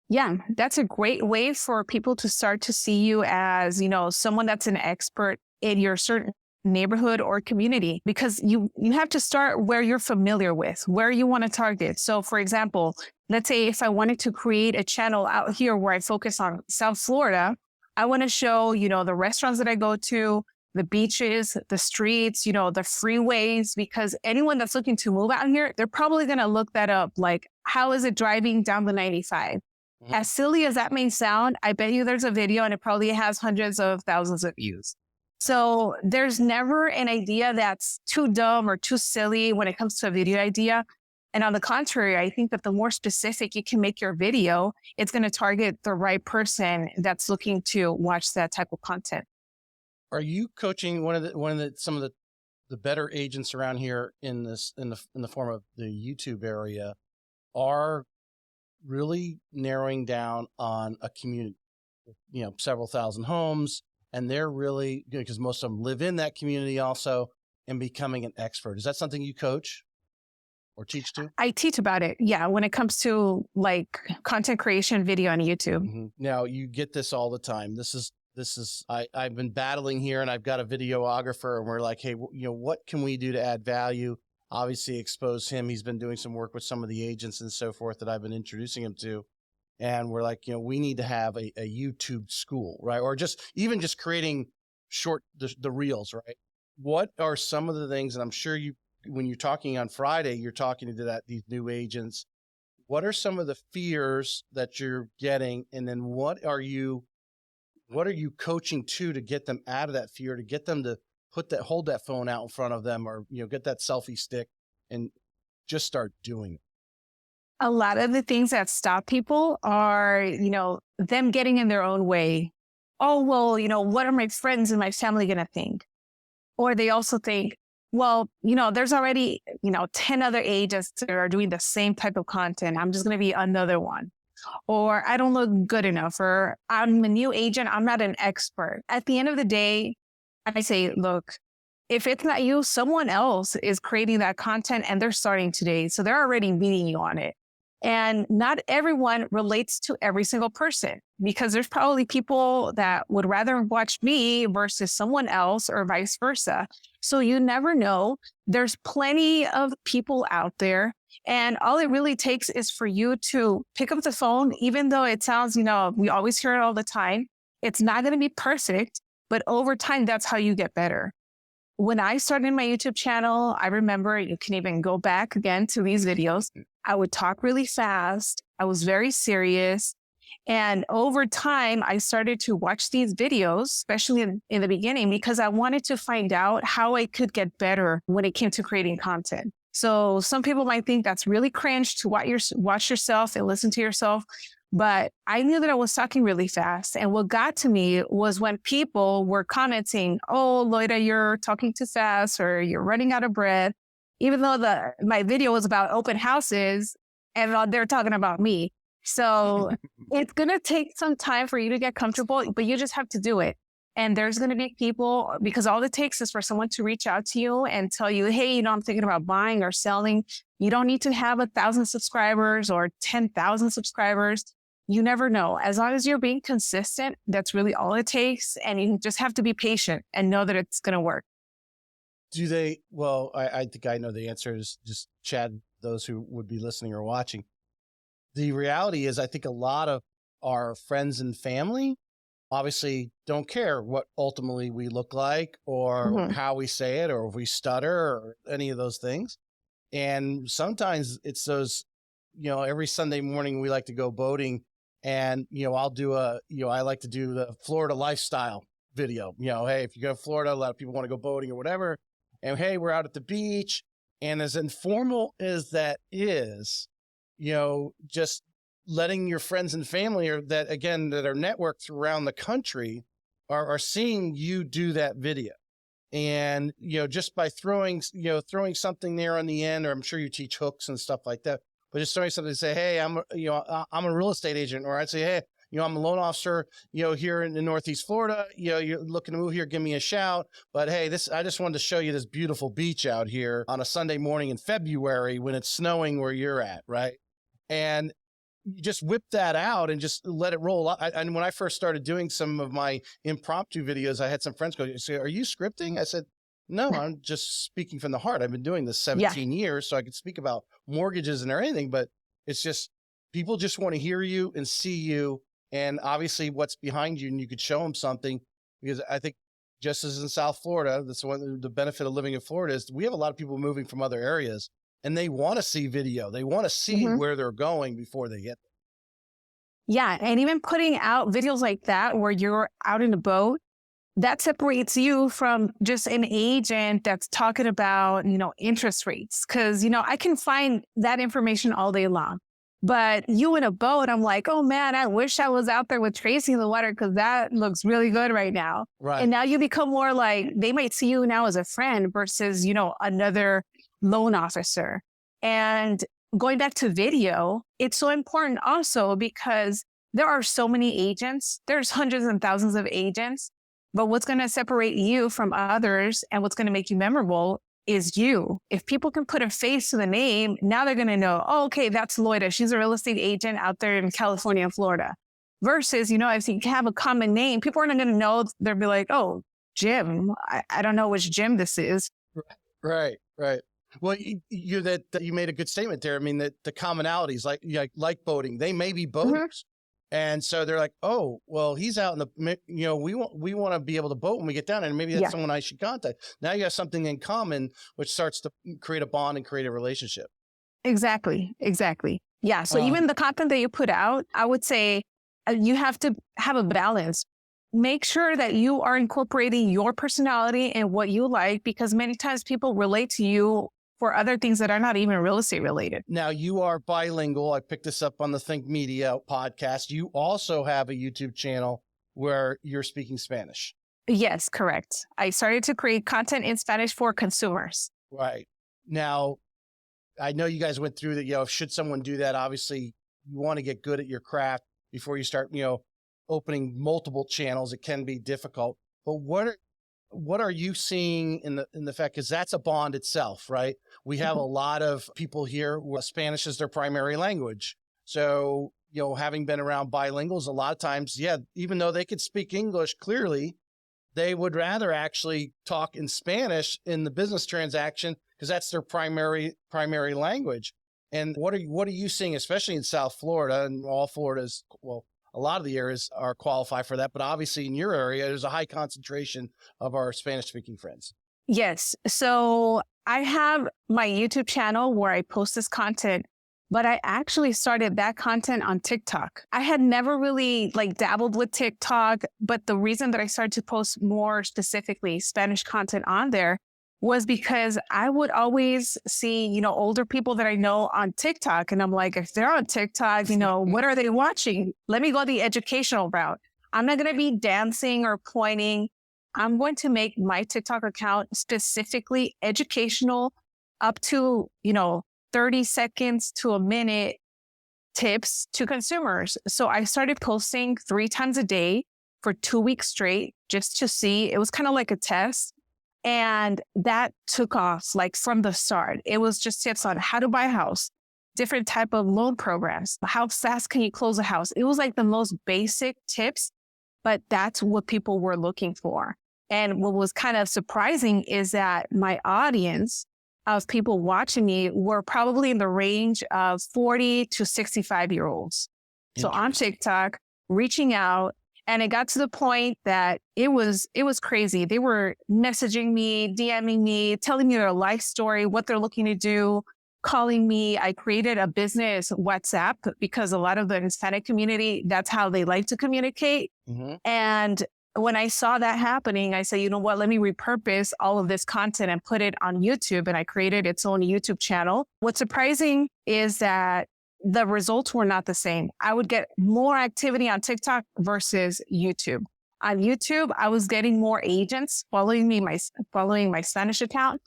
Yeah, that's a great way for people to start to see you as, someone that's an expert in your certain neighborhood or community, because you have to start where you're familiar with, where you want to target. So for example, let's say if I wanted to create a channel out here where I focus on South Florida, I want to show, the restaurants that I go to, the beaches, the streets, the freeways, because anyone that's looking to move out here, they're probably going to look that up. Like, how is it driving down the 95? Mhm. As silly as that may sound, I bet you there's a video and it probably has hundreds of thousands of views. So there's never an idea that's too dumb or too silly when it comes to a video idea. And on the contrary, I think that the more specific you can make your video, it's going to target the right person that's looking to watch that type of content. Are you coaching some of the better agents around here in the form of the YouTube area are really narrowing down on a community, several thousand homes, and they're really good because most of them live in that community also, and becoming an expert? Is that something you coach or teach to? I teach about it. Yeah. When it comes to like content creation video on YouTube. Mm-hmm. Now you get this all the time. I've been battling here, and I've got a videographer, and we're like, hey, what can we do to add value? Obviously expose him. He's been doing some work with some of the agents and so forth that I've been introducing him to. And we're like, we need to have a YouTube school, right? Or just creating the reels, right? What are some of the things, and I'm sure when you're talking on Friday, you're talking to these new agents, what are some of the fears that you're getting? And then what are you coaching to get them out of that fear, to get them to hold that phone out in front of them, or, get that selfie stick and just start doing it? A lot of the things that stop people are, them getting in their own way. Oh, well, what are my friends and my family going to think? Or they also think, well, there's already, 10 other agents that are doing the same type of content. I'm just going to be another one. Or I don't look good enough, or I'm a new agent. I'm not an expert. At the end of the day, I say, look, if it's not you, someone else is creating that content and they're starting today. So they're already meeting you on it. And not everyone relates to every single person, because there's probably people that would rather watch me versus someone else, or vice versa. So you never know. There's plenty of people out there. And all it really takes is for you to pick up the phone, even though it sounds, we always hear it all the time. It's not going to be perfect, but over time, that's how you get better. When I started my YouTube channel, I remember, you can even go back again to these videos, I would talk really fast. I was very serious. And over time, I started to watch these videos, especially in the beginning, because I wanted to find out how I could get better when it came to creating content. So some people might think that's really cringe to watch yourself and listen to yourself. But I knew that I was talking really fast. And what got to me was when people were commenting, oh, Loida, you're talking too fast, or you're running out of breath, even though my video was about open houses and they're talking about me. So it's going to take some time for you to get comfortable, but you just have to do it. And there's going to be people, because all it takes is for someone to reach out to you and tell you, hey, I'm thinking about buying or selling. You don't need to have 1,000 subscribers or 10,000 subscribers. You never know. As long as you're being consistent, that's really all it takes. And you just have to be patient and know that it's going to work. Do they? Well, I think I know the answer is just Chad, those who would be listening or watching. the reality is I think a lot of our friends and family obviously don't care what ultimately we look like or Mhm. how we say it or if we stutter or any of those things. And sometimes it's those, every Sunday morning we like to go boating and, I'll do I like to do the Florida lifestyle video. Hey, if you go to Florida, a lot of people want to go boating or whatever. And hey, we're out at the beach. And as informal as that is, just letting your friends and family or that again, that are networked around the country are seeing you do that video. And, just by throwing something there on the end, or I'm sure you teach hooks and stuff like that, but just throwing something to say, hey, I'm a real estate agent, or I'd say, hey, I'm a loan officer, here in Northeast Florida, you're looking to move here, give me a shout. But hey, I just wanted to show you this beautiful beach out here on a Sunday morning in February when it's snowing where you're at. Right. And you just whip that out and just let it roll. And when I first started doing some of my impromptu videos, I had some friends go, say, are you scripting? I said, no, I'm just speaking from the heart. I've been doing this Yeah. 17 years, so I could speak about mortgages and everything, but it's just, people just want to hear you and see you. And obviously what's behind you, and you could show them something, because I think just as in South Florida, that's the benefit of living in Florida is we have a lot of people moving from other areas. And they want to see video. They want to see Mhm. where they're going before they get there. Yeah. And even putting out videos like that where you're out in a boat, that separates you from just an agent that's talking about, interest rates. Cause, I can find that information all day long. But you in a boat, I'm like, oh man, I wish I was out there with Tracy in the water because that looks really good right now. Right. And now you become more like, they might see you now as a friend versus, another loan officer. And going back to video, it's so important also because there are so many agents. There's hundreds and thousands of agents. But what's going to separate you from others and what's going to make you memorable is you. If people can put a face to the name, now they're going to know, oh, okay, that's Loida. She's a real estate agent out there in California and Florida. Versus, if you have a common name, people aren't going to know. They'll be like, oh, Jim. I don't know which Jim this is. Right. Well, you made a good statement there. I mean, that the commonalities, like boating, they may be boaters. And so they're like, oh, well, he's out in the, we want to be able to boat when we get down there. And maybe that's someone I should contact. Now you have something in common, which starts to create a bond and create a relationship. Exactly. Yeah. So even the content that you put out, I would say you have to have a balance. Make sure that you are incorporating your personality and what you like, because many times people relate to you for other things that are not even real estate related. Now you are bilingual. I picked this up on the Think Media podcast. You also have a YouTube channel where you're speaking Spanish. Yes, correct. I started to create content in Spanish for consumers. Right. Now, I know you guys went through that, should someone do that, obviously you want to get good at your craft before you start, opening multiple channels. It can be difficult, but what are you seeing in the fact, because that's a bond itself, right? We have a lot of people here where Spanish is their primary language. So, having been around bilinguals, a lot of times, even though they could speak English clearly, they would rather actually talk in Spanish in the business transaction because that's their primary language. And what are you seeing, especially in South Florida, and all Florida's, well, a lot of the areas are qualified for that, but obviously in your area, there's a high concentration of our Spanish-speaking friends. Yes. So I have my YouTube channel where I post this content, but I actually started that content on TikTok. I had never really dabbled with TikTok, but the reason that I started to post more specifically Spanish content on there was because I would always see, older people that I know on TikTok. And I'm like, if they're on TikTok, what are they watching? Let me go the educational route. I'm not going to be dancing or pointing. I'm going to make my TikTok account specifically educational, up to, 30 seconds to a minute tips to consumers. So I started posting 3 times a day for 2 weeks straight, just to see. It was kind of like a test. And that took off from the start. It was just tips on how to buy a house, different type of loan programs, how fast can you close a house? It was the most basic tips, but that's what people were looking for. And what was kind of surprising is that my audience of people watching me were probably in the range of 40 to 65-year-olds. So on TikTok, reaching out, and it got to the point that it was crazy. They were messaging me, DMing me, telling me their life story, what they're looking to do, calling me. I created a business WhatsApp because a lot of the Hispanic community, that's how they like to communicate. Mm-hmm. And when I saw that happening, I said, you know what, let me repurpose all of this content and put it on YouTube. And I created its own YouTube channel. What's surprising is that the results were not the same. I would get more activity on TikTok versus YouTube. On YouTube, I was getting more agents following my Spanish account,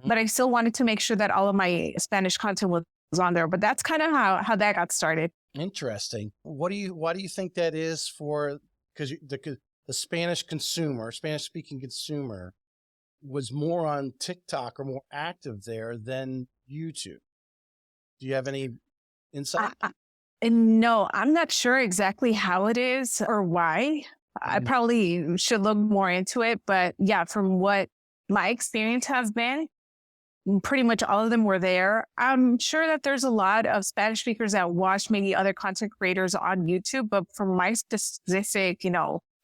but I still wanted to make sure that all of my Spanish content was on there. But that's kind of how that got started. Interesting. Why do you think that is for, because the Spanish speaking consumer was more on TikTok or more active there than YouTube? Do you have any insight? No, I'm not sure exactly how it is or why. I probably should look more into it. But yeah, from what my experience has been, pretty much all of them were there. I'm sure that there's a lot of Spanish speakers that watch maybe other content creators on YouTube, but from my specific,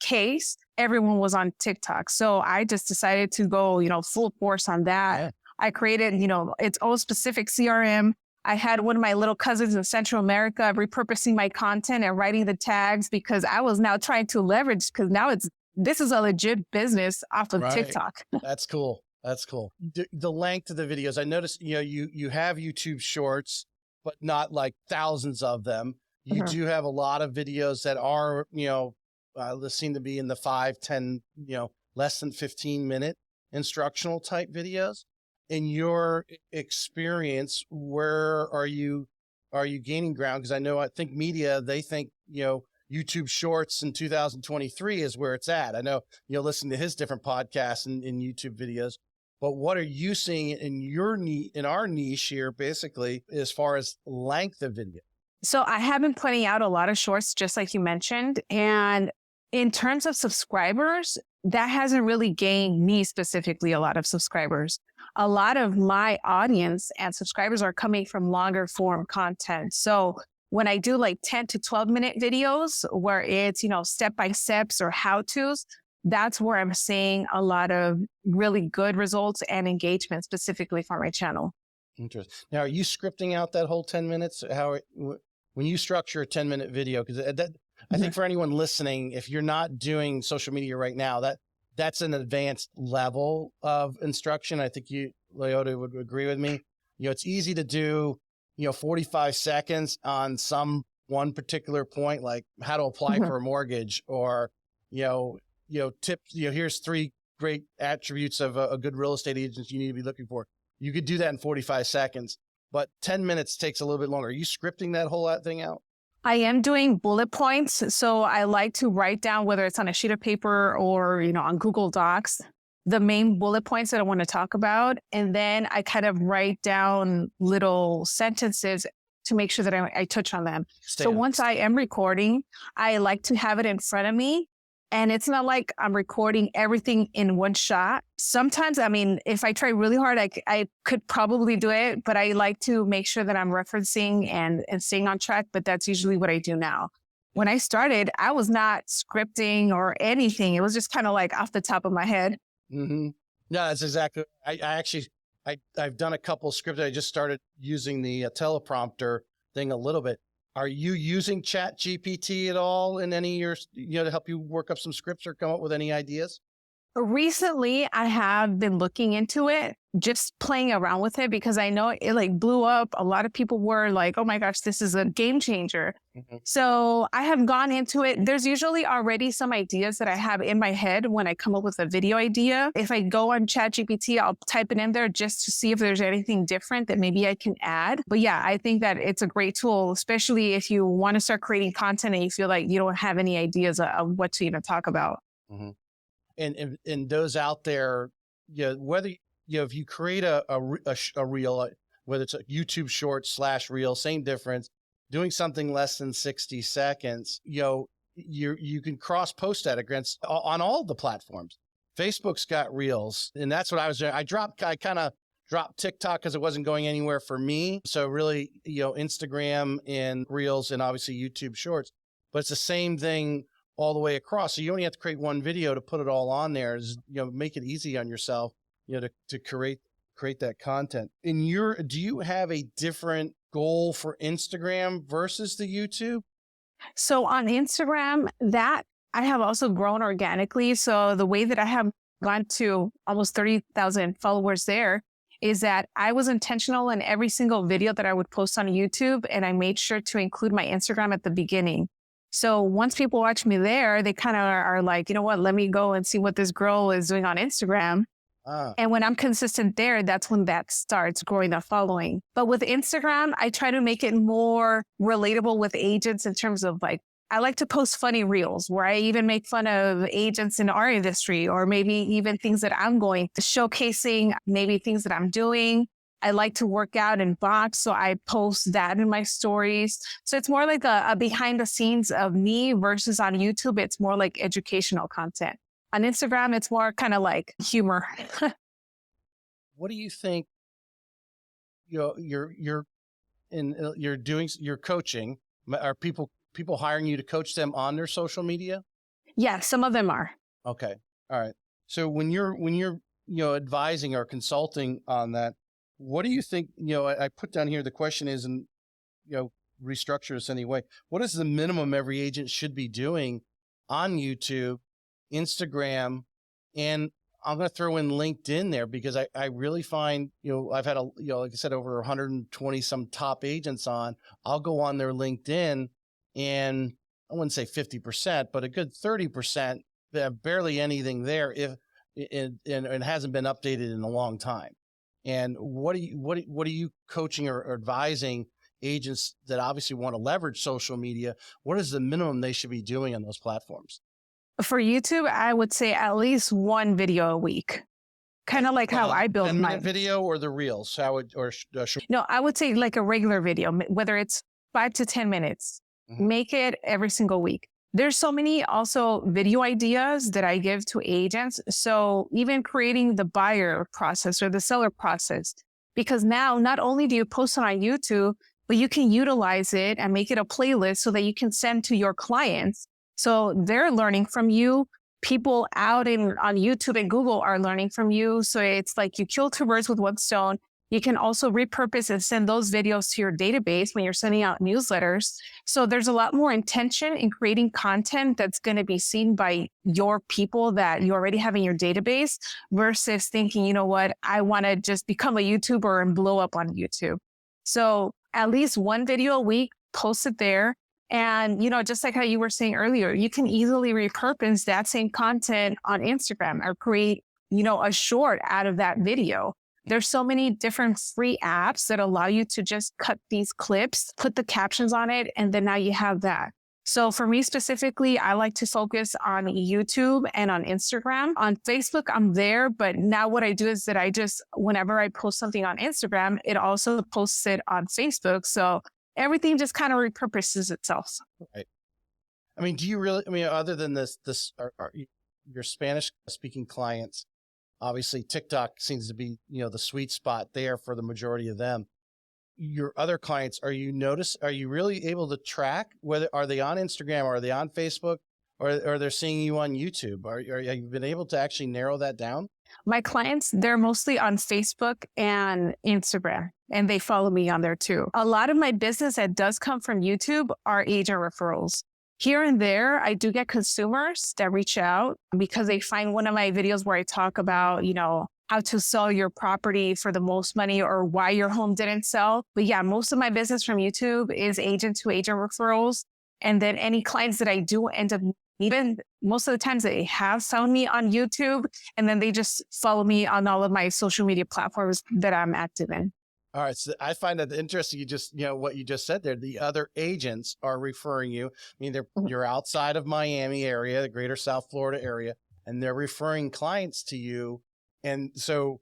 case, everyone was on TikTok. So I just decided to go, full force on that. Yeah. I created, its own specific CRM. I had one of my little cousins in Central America repurposing my content and writing the tags because I was now trying to leverage, because now this is a legit business off of TikTok. That's cool. That's cool. The length of the videos, I noticed, you have YouTube shorts, but not like thousands of them. You do have a lot of videos that are, seem to be in the 5, 10, less than 15-minute instructional type videos. In your experience, where are you gaining ground? Because I think media, they think, YouTube Shorts in 2023 is where it's at. I know, listen to his different podcasts and YouTube videos, but what are you seeing in our niche here, basically, as far as length of video? So I have been putting out a lot of shorts, just like you mentioned. And in terms of subscribers, that hasn't really gained me specifically a lot of subscribers. A lot of my audience and subscribers are coming from longer form content. So when I do like 10 to 12-minute videos where it's, step-by-steps or how-tos, that's where I'm seeing a lot of really good results and engagement specifically for my channel. Interesting. Now, are you scripting out that whole 10 minutes? When you structure a 10-minute video, because I think for anyone listening, if you're not doing social media right now, that's an advanced level of instruction. I think you, Loida, would agree with me. It's easy to do, 45 seconds on one particular point, like how to apply for a mortgage, or, tips, here's 3 great attributes of a good real estate agent you need to be looking for. You could do that in 45 seconds, but 10 minutes takes a little bit longer. Are you scripting that whole thing out? I am doing bullet points. So I like to write down, whether it's on a sheet of paper or, on Google Docs, the main bullet points that I want to talk about. And then I kind of write down little sentences to make sure that I touch on them. Once I am recording, I like to have it in front of me. And it's not like I'm recording everything in one shot. Sometimes, if I try really hard, I could probably do it, but I like to make sure that I'm referencing and staying on track. But that's usually what I do now. When I started, I was not scripting or anything. It was just kind of like off the top of my head. Mm-hmm. No, that's exactly. I've done a couple scripts. I just started using the teleprompter thing a little bit. Are you using Chat GPT at all in any of your, to help you work up some scripts or come up with any ideas? Recently, I have been looking into it, just playing around with it, because I know it blew up. A lot of people were like, oh my gosh, this is a game changer. Mm-hmm. So I have gone into it. There's usually already some ideas that I have in my head when I come up with a video idea. If I go on ChatGPT, I'll type it in there just to see if there's anything different that maybe I can add. But yeah, I think that it's a great tool, especially if you want to start creating content and you feel like you don't have any ideas of what to even talk about. Mm-hmm. And those out there, whether, if you create a reel, whether it's a YouTube short / reel, same difference, doing something less than 60 seconds, you can cross post that against on all the platforms. Facebook's got reels, and that's what I was doing. I kind of dropped TikTok because it wasn't going anywhere for me. So really, Instagram and Reels and obviously YouTube Shorts, but it's the same thing all the way across. So you only have to create one video to put it all on there. Make it easy on yourself, to create that content. Do you have a different goal for Instagram versus the YouTube? So on Instagram, that I have also grown organically. So the way that I have gone to almost 30,000 followers there is that I was intentional in every single video that I would post on YouTube, and I made sure to include my Instagram at the beginning. So once people watch me there, they kind of are like, you know what, let me go and see what this girl is doing on Instagram. And when I'm consistent there, that's when that starts growing the following. But with Instagram, I try to make it more relatable with agents in terms of like, I like to post funny reels where I even make fun of agents in our industry, or maybe even things that I'm going to showcasing, maybe things that I'm doing. I like to work out and box, so I post that in my stories. So it's more like a behind the scenes of me versus on YouTube. It's more like educational content. On Instagram, it's more kind of like humor. What do you think? You're coaching. Are people hiring you to coach them on their social media? Yeah, some of them are. Okay, all right. So when you're advising or consulting on that, what do you think? I put down here the question is, and restructure this anyway. What is the minimum every agent should be doing on YouTube, Instagram, and I'm going to throw in LinkedIn there, because I really find, I've had like I said, over 120 some top agents on. I'll go on their LinkedIn, and I wouldn't say 50%, but a good 30%, they have barely anything there and it hasn't been updated in a long time. And what are you coaching or advising agents that obviously want to leverage social media? What is the minimum they should be doing on those platforms? For YouTube, I would say at least one video a week. Kind of like how I build my video or the reels. No, I would say like a regular video, whether it's 5 to 10 minutes. Mm-hmm. Make it every single week. There's so many also video ideas that I give to agents. So even creating the buyer process or the seller process, because now not only do you post it on YouTube, but you can utilize it and make it a playlist so that you can send to your clients. So they're learning from you. People out on YouTube and Google are learning from you. So it's like you kill two birds with one stone. You can also repurpose and send those videos to your database when you're sending out newsletters. So there's a lot more intention in creating content that's going to be seen by your people that you already have in your database versus thinking, you know what, I want to just become a YouTuber and blow up on YouTube. So at least one video a week, post it there. And, just like how you were saying earlier, you can easily repurpose that same content on Instagram or create, a short out of that video. There's so many different free apps that allow you to just cut these clips, put the captions on it, and then now you have that. So for me specifically, I like to focus on YouTube and on Instagram. On Facebook, I'm there, but now what I do is that whenever I post something on Instagram, it also posts it on Facebook. So everything just kind of repurposes itself. Right. I mean, do you really, other than this, are your Spanish speaking clients, obviously TikTok seems to be, the sweet spot there for the majority of them. Your other clients, are you really able to track whether are they on Instagram or are they on Facebook or they're seeing you on YouTube? Have you been able to actually narrow that down? My clients, they're mostly on Facebook and Instagram, and they follow me on there too. A lot of my business that does come from YouTube are agent referrals. Here and there, I do get consumers that reach out because they find one of my videos where I talk about, how to sell your property for the most money or why your home didn't sell. But yeah, most of my business from YouTube is agent to agent referrals. And then any clients that I do end up meeting, most of the times they have found me on YouTube, and then they just follow me on all of my social media platforms that I'm active in. All right. So I find that interesting. What you just said there, the other agents are referring you. You're outside of Miami area, the greater South Florida area, and they're referring clients to you. And so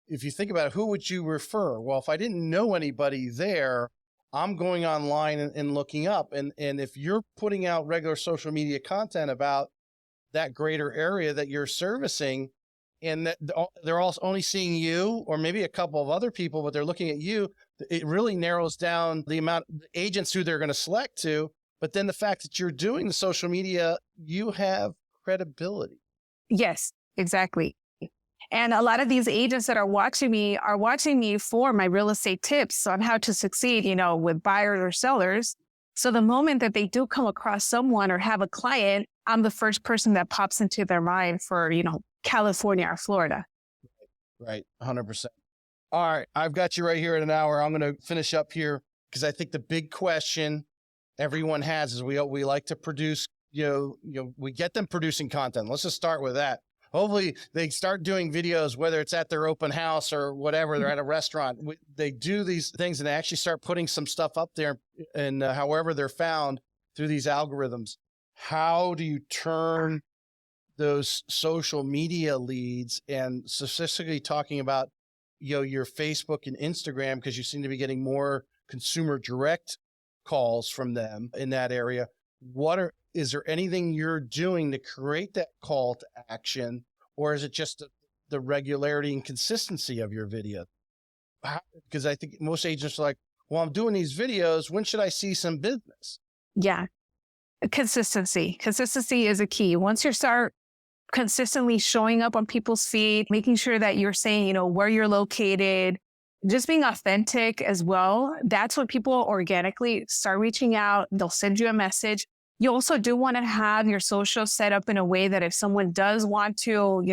if you think about it, who would you refer? Well, if I didn't know anybody there, I'm going online and looking up. And if you're putting out regular social media content about that greater area that you're servicing, and that they're also only seeing you or maybe a couple of other people, but they're looking at you, it really narrows down the amount of agents who they're going to select to. But then the fact that you're doing the social media, you have credibility. Yes, exactly. And a lot of these agents that are watching me for my real estate tips on how to succeed, with buyers or sellers. So the moment that they do come across someone or have a client, I'm the first person that pops into their mind for, California or Florida. Right. 100%. All right. I've got you right here at an hour. I'm going to finish up here because I think the big question everyone has is we like to produce, we get them producing content. Let's just start with that. Hopefully they start doing videos, whether it's at their open house or whatever, they're at a restaurant. They do these things and they actually start putting some stuff up there and however they're found through these algorithms. How do you turn those social media leads, and specifically talking about, your Facebook and Instagram, because you seem to be getting more consumer direct calls from them in that area. Is there anything you're doing to create that call to action, or is it just the regularity and consistency of your video? Because I think most agents are like, well, I'm doing these videos. When should I see some business? Yeah. Consistency. Consistency is a key. Once you start consistently showing up on people's feed, making sure that you're saying, where you're located, just being authentic as well. That's when people organically start reaching out. They'll send you a message. You also do want to have your social set up in a way that if someone does want to,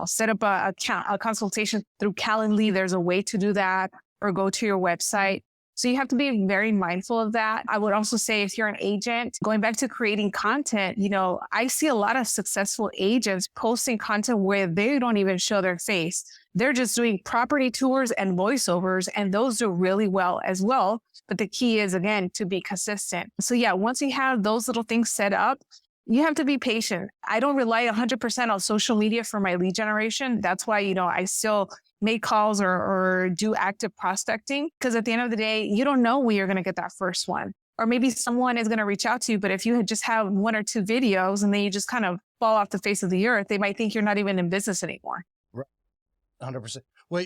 set up a consultation through Calendly, there's a way to do that, or go to your website. So you have to be very mindful of that. I would also say if you're an agent, going back to creating content, I see a lot of successful agents posting content where they don't even show their face. They're just doing property tours and voiceovers, and those do really well as well. But the key is, again, to be consistent. So yeah, once you have those little things set up, you have to be patient. I don't rely 100% on social media for my lead generation. That's why, I still make calls or do active prospecting, because at the end of the day, you don't know when you're going to get that first one. Or maybe someone is going to reach out to you, but if you just have 1 or 2 videos and then you just kind of fall off the face of the earth, they might think you're not even in business anymore. Right. 100%. Well,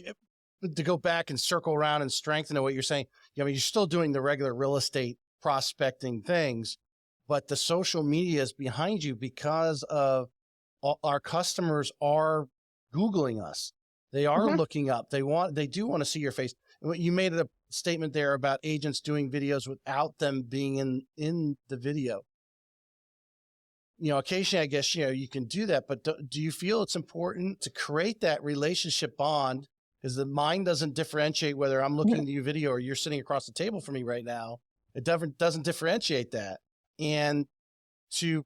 to go back and circle around and strengthen what you're saying, you're still doing the regular real estate prospecting things, but the social media is behind you because of our customers are Googling us. They are looking up. They do want to see your face. You made a statement there about agents doing videos without them being in the video. Occasionally, I guess, you can do that, but do you feel it's important to create that relationship bond? Because the mind doesn't differentiate whether I'm looking at your video or you're sitting across the table from me right now. It doesn't differentiate that. And to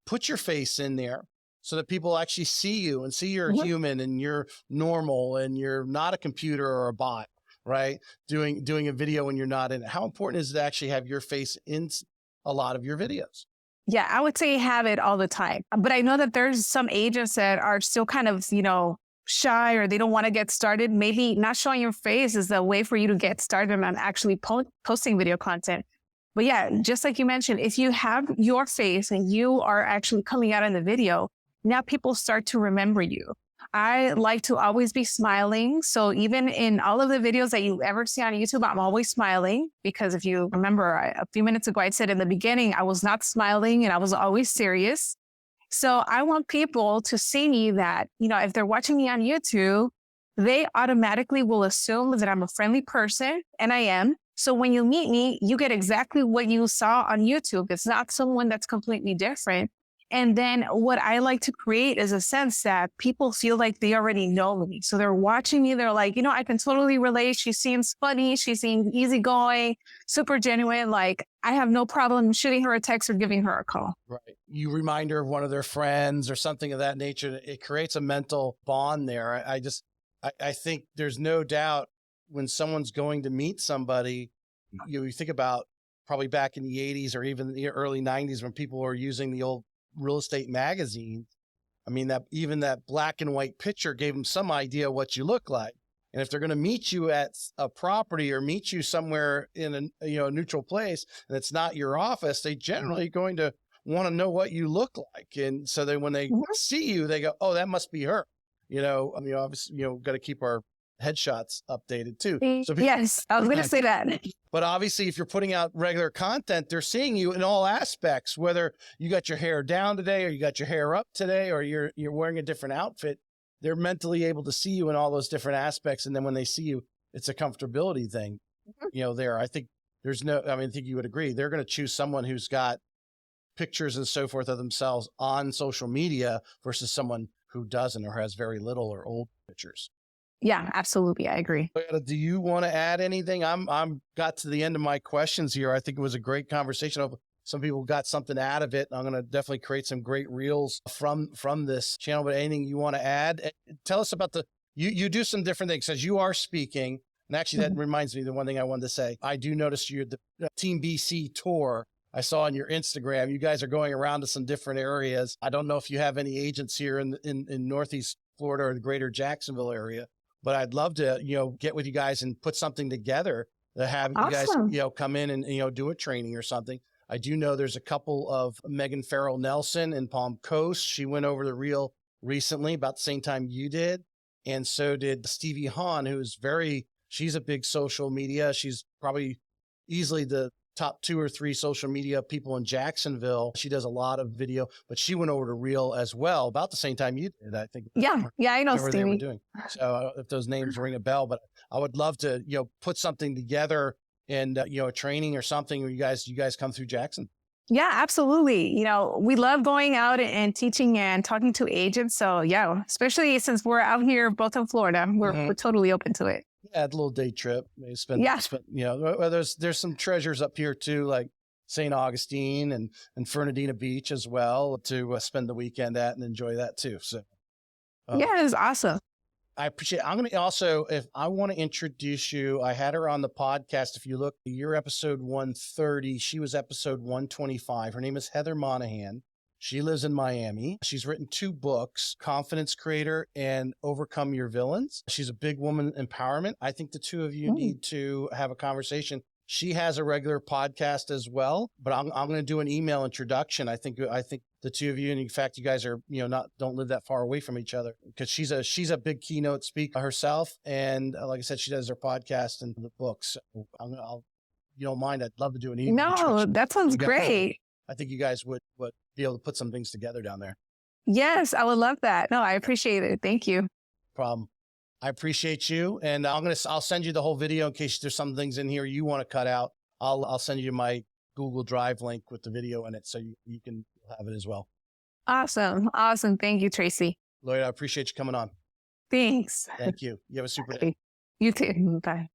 put your face in there so that people actually see you and see you're a human and you're normal and you're not a computer or a bot, right? Doing a video when you're not in it. How important is it to actually have your face in a lot of your videos? Yeah, I would say have it all the time. But I know that there's some agents that are still kind of, shy, or they don't want to get started. Maybe not showing your face is the way for you to get started on actually posting video content. But yeah, just like you mentioned, if you have your face and you are actually coming out in the video, now people start to remember you. I like to always be smiling. So even in all of the videos that you ever see on YouTube, I'm always smiling, because if you remember a few minutes ago, I said in the beginning, I was not smiling and I was always serious. So I want people to see me that, if they're watching me on YouTube, they automatically will assume that I'm a friendly person, and I am. So when you meet me, you get exactly what you saw on YouTube. It's not someone that's completely different. And then what I like to create is a sense that people feel like they already know me. So they're watching me. They're like, I can totally relate. She seems funny. She seems easygoing, super genuine. Like, I have no problem shooting her a text or giving her a call. Right. You remind her of one of their friends or something of that nature. It creates a mental bond there. I think there's no doubt when someone's going to meet somebody, you think about probably back in the 80s or even the early 90s when people were using the old real estate magazine. I mean, that black and white picture gave them some idea what you look like. And if they're going to meet you at a property or meet you somewhere in a neutral place and it's not your office, they generally going to want to know what you look like. And so when they see you, they go, oh, that must be her. Obviously, got to keep our headshots updated too. So yes, I was going to say that. But obviously, if you're putting out regular content, they're seeing you in all aspects, whether you got your hair down today or you got your hair up today, or you're wearing a different outfit. They're mentally able to see you in all those different aspects. And then when they see you, it's a comfortability thing, there. I think I think you would agree. They're going to choose someone who's got pictures and so forth of themselves on social media versus someone who doesn't or has very little or old pictures. Yeah, absolutely. I agree. Do you want to add anything? I'm got to the end of my questions here. I think it was a great conversation. Some people got something out of it. I'm going to definitely create some great reels from this channel, but anything you want to add? Tell us about you do some different things as you are speaking. And actually that reminds me of the one thing I wanted to say. I do notice the Team BC tour I saw on your Instagram. You guys are going around to some different areas. I don't know if you have any agents here in Northeast Florida or the greater Jacksonville area, but I'd love to, get with you guys and put something together to have Awesome. you guys, come in and, do a training or something. I do know there's a couple of Megan Farrell Nelson in Palm Coast. She went over the reel recently about the same time you did. And so did Stevie Hahn, she's a big social media. She's probably easily the top 2 or 3 social media people in Jacksonville. She does a lot of video, but she went over to reel as well about the same time you did, I think. Yeah, I know Stevie. They were doing. So if those names ring a bell, but I would love to, put something together and, a training or something where you guys come through Jackson. Yeah, absolutely. We love going out and teaching and talking to agents. So yeah, especially since we're out here both in Florida, we're totally open to it. Yeah, a little day trip. Maybe spend, there's some treasures up here too, like St. Augustine and Fernandina Beach as well to spend the weekend at and enjoy that too. So yeah, it's awesome. I appreciate it. I'm going to also, if I want to introduce you, I had her on the podcast. If you look, you're episode 130. She was episode 125. Her name is Heather Monahan. She lives in Miami. She's written 2 books, Confidence Creator and Overcome Your Villains. She's a big woman empowerment. I think the 2 of you need to have a conversation. She has a regular podcast as well, but I'm going to do an email introduction. I think the 2 of you, and in fact, you guys are, don't live that far away from each other, because she's a big keynote speaker herself. And like I said, she does her podcast and the books. So you don't mind, I'd love to do an email. No, that sounds great. I think you guys would be able to put some things together down there. Yes, I would love that. No, I appreciate it. Thank you. Problem. I appreciate you. And I'll send you the whole video in case there's some things in here you want to cut out. I'll send you my Google Drive link with the video in it, so you can have it as well. Awesome. Thank you, Tracy. Loida, I appreciate you coming on. Thanks. Thank you. You have a super day. You too. Bye.